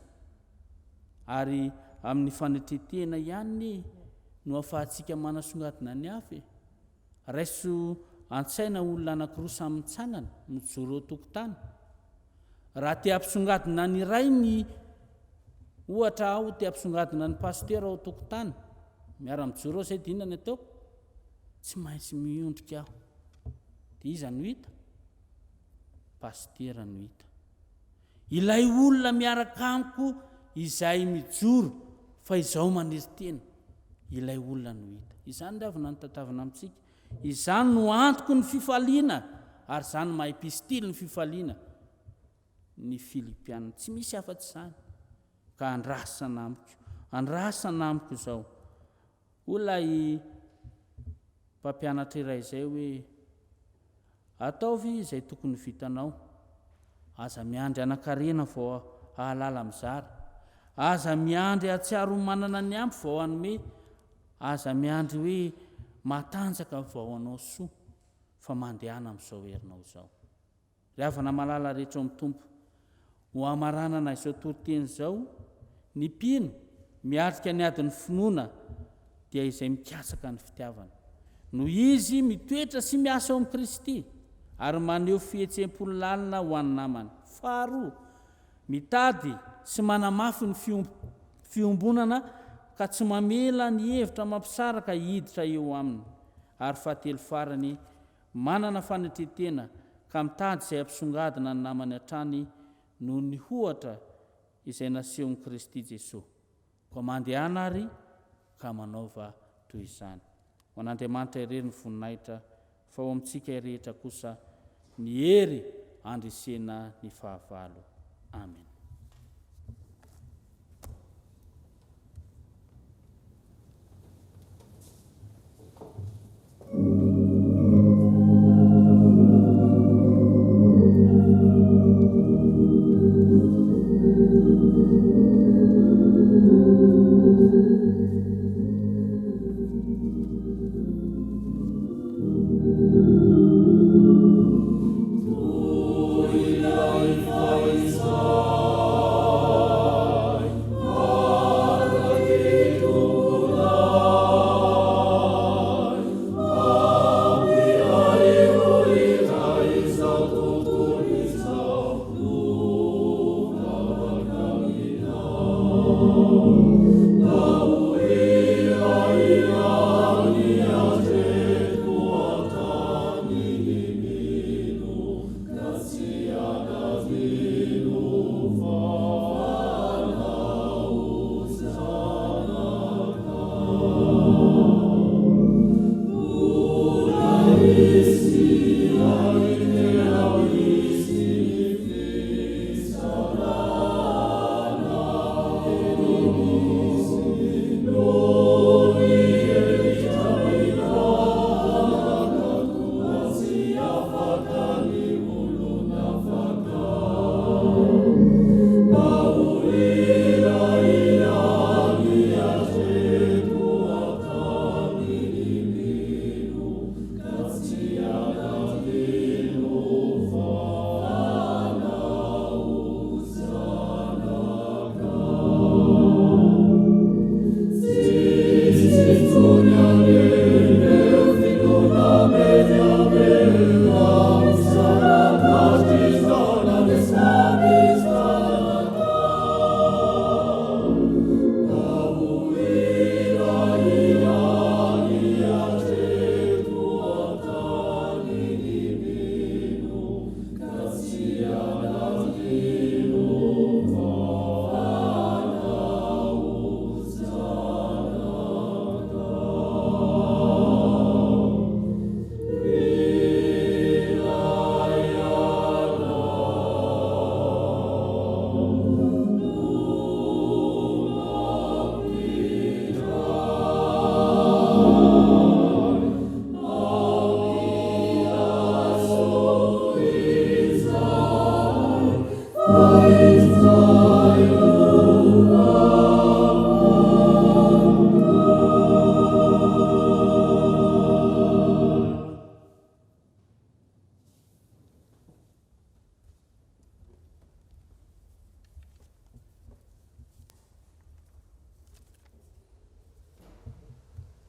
Ary amin'ny fanetretena ihany no ahafahantsika manasongadina ny hafa. Raiso an-tsaina olona anankiroa samy mitsangana mijoro eo tokotany, raha te ampisongadina ny iray ny ohatra aho te ampisongadina ny pastera ao tokotany, miara-mijoro eo izay dinany ataoko, tsy maintsy miondrika aho. Dia iza no hita? Pastera no hita. Ilay olona miaraka amiko izay mijoro fa izao manery-tena, ilay olona no hita. Izany ravina ny tantavana amintsika. Izany no antoko ny fifaliana, ary izany maha epistily ny fifaliana. Ny Filipianina tsy misy afa-tsy izany, ka andrasana amiko izao. Olay mpampianatra iray izay hoe, ataovy izay tokony vitanao, aza miandry anakarena vao ahalala mizara, aza miandry atsiaro manana ny ampy vao hanome, aza miandry hoe matanjaka vao hanao soa, fa mandehana amin'izao herinao izao. Ry havana malala rehetra amin'ny tompo, ho amaranana izao toriteny izao, ny mpino miarika ny adiny finoana dia izay mikasaka ny fitiavana. No izy mitoetra sy miasa ao amin'ny Kristy, ary maneho fihetsem-polo lalina ho any namany. Faharoa, mitady sy manamafy ny fiombonana ka tsy mamela ny hevitra mampisaraka hiditra eo aminy. Ary fahatelo farany, manana fanetretena ka mitady izay ampisongadina ny namany hatrany noho ny hohatra izay nasehon'i Kristy Jesosy. Koa mandehana ary ka manaova toy izany. Ho an'Andriamanitra irery ny voninahitra, fa ho amintsika rehetra kosa ny hery andresena ny fahavalo. Amen. Life is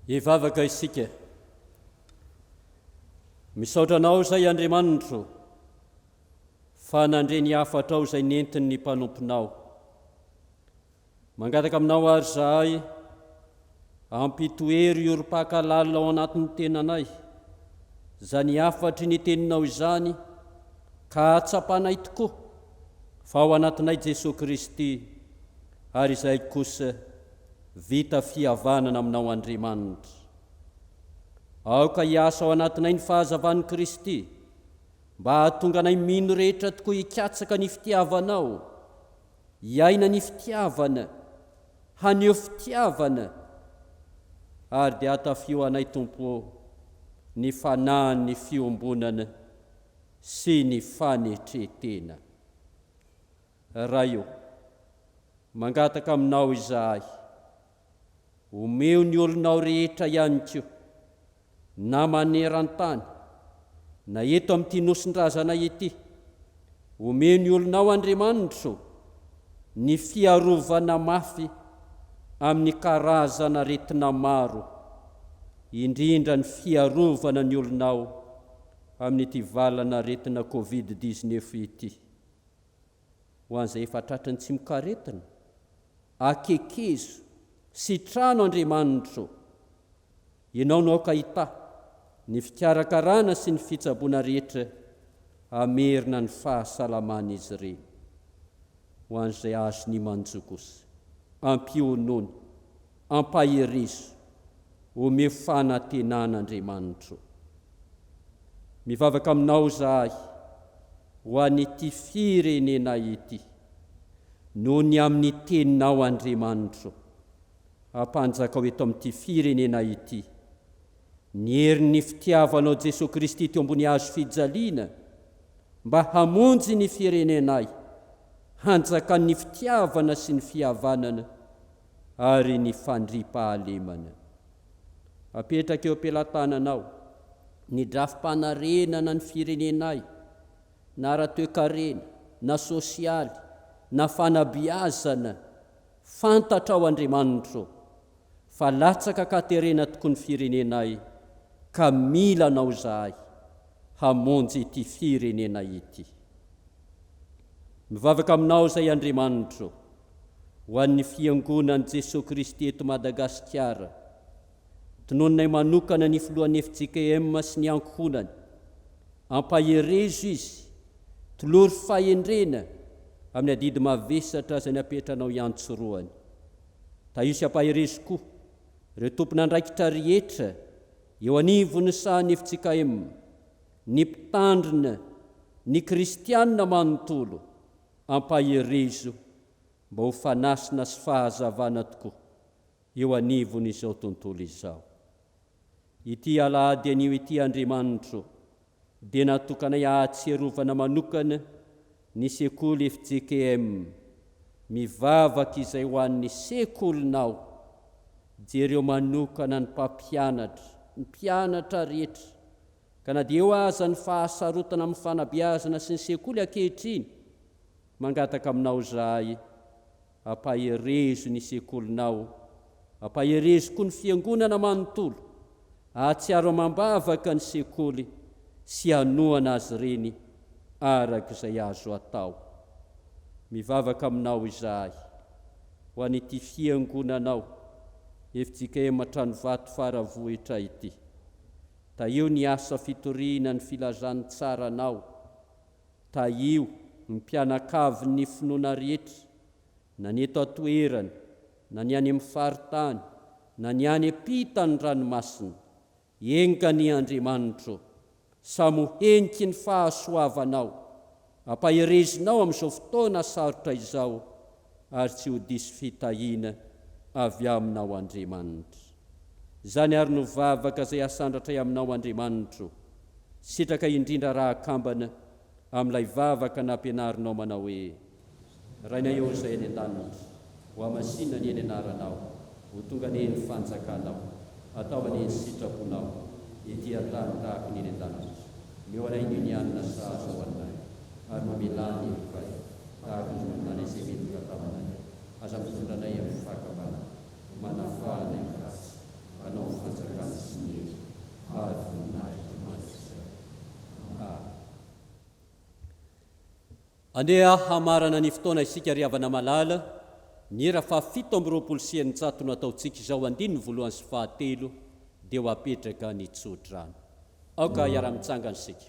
Hivavaka isika. Misaotranao izay Andriamanitro fa nandreny hafatrao izay nentiny ny mpanomponao. Mangataka aminao ary zahay ampitoery iorom-pahakalala ao anatin'ny tenanay, izany hafatry ny teninao izany ka atsapanay tokoa fa ao anatinay Jesosy Kristy, ary izay kosa vita fihavanana aminao Andriamanitra. Aoka hiasa ao anatinay ny fahazavan'i Kristy mba hahatonga anay mino rehetra tokoa hikatsaka ny fitiavanao, hiaina ny fitiavana, haneho fitiavana, ary dia hatafio anay Tompo ny fanahy ny fiombonana sy ny fanetretena. Raio, mangataka aminao izahay, omeo ny olonao rehetra ihany koa, na maneran-tany, na eto amin'ity nosin-drazanay ity, omeo ny olonao Andriamanitro ny fiarovana mafy amin'ny karazana aretina maro, indrindra ny fiarovana ny olonao amin'ity valana aretina Covid-19 ity. Ho an'izay efa tratrany tsy mikaretina, akekezo sy trano Andriamanitro, ianao no aoka hita ny fikarakarana sy ny fitsaboana rehetra amerina ny fahasalaman'izy ireny. Ho an'izay azo ny manjo kosa, ampionony, ampahirizo, omeo fanantenan'Andriamanitro. Mivavaka aminao zahay ho an'ity firenena ity, noho ny amin'ny teninao Andriamanitro, hampanjaka eto amin'ity firenena ity, ny herin'ny fitiavanao Jesosy Kristy teo ambony hazo fijaliana, mba hamonjy ny firenenay, hanjakan'ny fitiavana sy ny fihavanana ary ny fandriampahalemana. Apetraka eo am-pelantananao ny drafim-panarenana ny firenenay, na ara-toekarena, na sosialy, na fanabeazana, fantatra ao Andriamanitro fa latsaka katerena tokoa ny firenenay, ka mila anao zahay hamonjy ity firenena ity. Mivavaka aminao izay Andriamanitro ho an'ny fiangonan'i Jesosy Kristy eto Madagasikara, tonononay manokana ny filohan'ny FJKM sy ny ankohonany, ampaherezo izy, tolory fahendrena amin'ny adidy mavesatra izay napetranao iantsoroany. Taisy ampaherezo koa ireo tompon'andraikitra rehetra eo anivony sahan'ny FJKM, ny mpitandrina, ny kristianina manontolo, ampaherezo mba ho fanasina sy fahazavana tokoa eo anivony izao tontolo izao. Ity alahady anio ity Andriamanitro dia natokanay ahatserovana manokana ny sekoly FJKM, mivavaka izay ho an'ny sekolinao, jereo manokana ny mpampianatra, ny mpianatra rehetra, ka na dia eo aza ny fahasarotana amin'ny fanabeazana sy ny sekoly ankehitriny, mangataka aminao zahay ampaherezo ny sekolinao, ampaherezo koa ny fiangonana manontolo, ahatsiaro mambavaka ny sekoly sy hanoana azy ireny araka izay azo atao. Mivavaka aminao izahay ho an'ity fiangonanao FJKM Tranovato Faravohitra ity, ta io ny asa fitoriana ny filazan'ny tsaranao, ta io ny mpianakavy ny finoana rehetra, na ny eto atoerana, na ny any amin'ny faritany, na ny any ampitany ranomasina, enga ny Andriamanitro, samoheniky ny fahasoavanao, ampaherezinao amin'izao fotoana sarotra izao, ary tsy ho diso fitahiana avy aminao Andriamanitra. Izany ary no vavaka izay asandratray aminao Andriamanitro, sitraka indrindra raha akambana amin'ilay vavaka nampianarinao manao hoe: raina eo izay any an-danitra, ho amasinana ny eny anaranao, ho tonga ny eny fanjakanao, ataovany eny sitraponao, ety an-tany tahaka ny eny an-danitra. Meo anay ny anina sazo ho anay, ary mamelany elikay, tahaka ny zonanay izay metoka taminay, aza mitondranay amin'ny fakabana, manafahana ny rasy, anao fanjakana. andeha hamarana ny fotoana isika riavana malala ny ra fa 7 no ataontsika izao andiny voalohany sy fahatelo dia ho apetraka ny tsodrano aoka iara-mitsangana isika.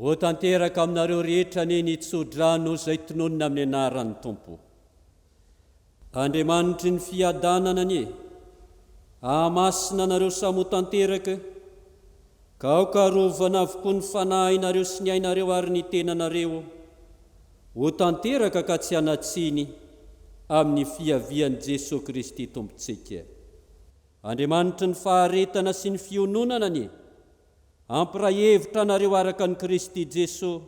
Ho tanteraka aminareo rehetra ny nitsodrano izay tononona amin'ny anaran'ny Tompo. Andriamanitry ny fiadanana ny hamasina anareo samy ho tanteraka, ka aokarovana avokoa ny fanahinareo sy ny ainareo ary ny tenanareo, ho tanteraka ka tsy hanatsiny amin'ny fiavian'i Jesosy Kristy Tompontsika. Andriamanitry ny faharetana sy ny fiononana ny ampirahevitra anareo araka ny Kristy Jesosy,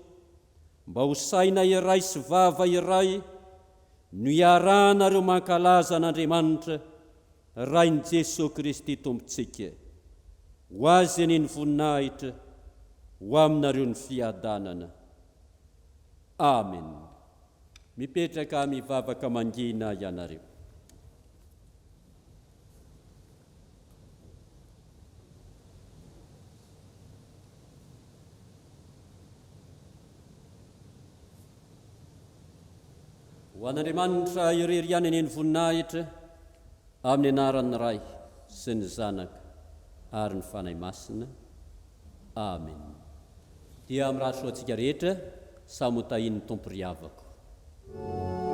mba ho saina iray sy vava iray no iarahanareo mankalaza an'Andriamanitra rain'i Jesosy Kristy Tompontsika. Ho azy ny voninahitra ho aminareo ny fiadanana. Amen. Mipetraka mivavaka mangina ianareo. Ho an'Andriamanitra ireriana ny voninahitra amin'ny anaran'ny Ray sy ny Zanaka ary ny Fanahy Masina. Amen. Dia amiraso antsika rehetra samy ho tahin'ny Tompo ry havako.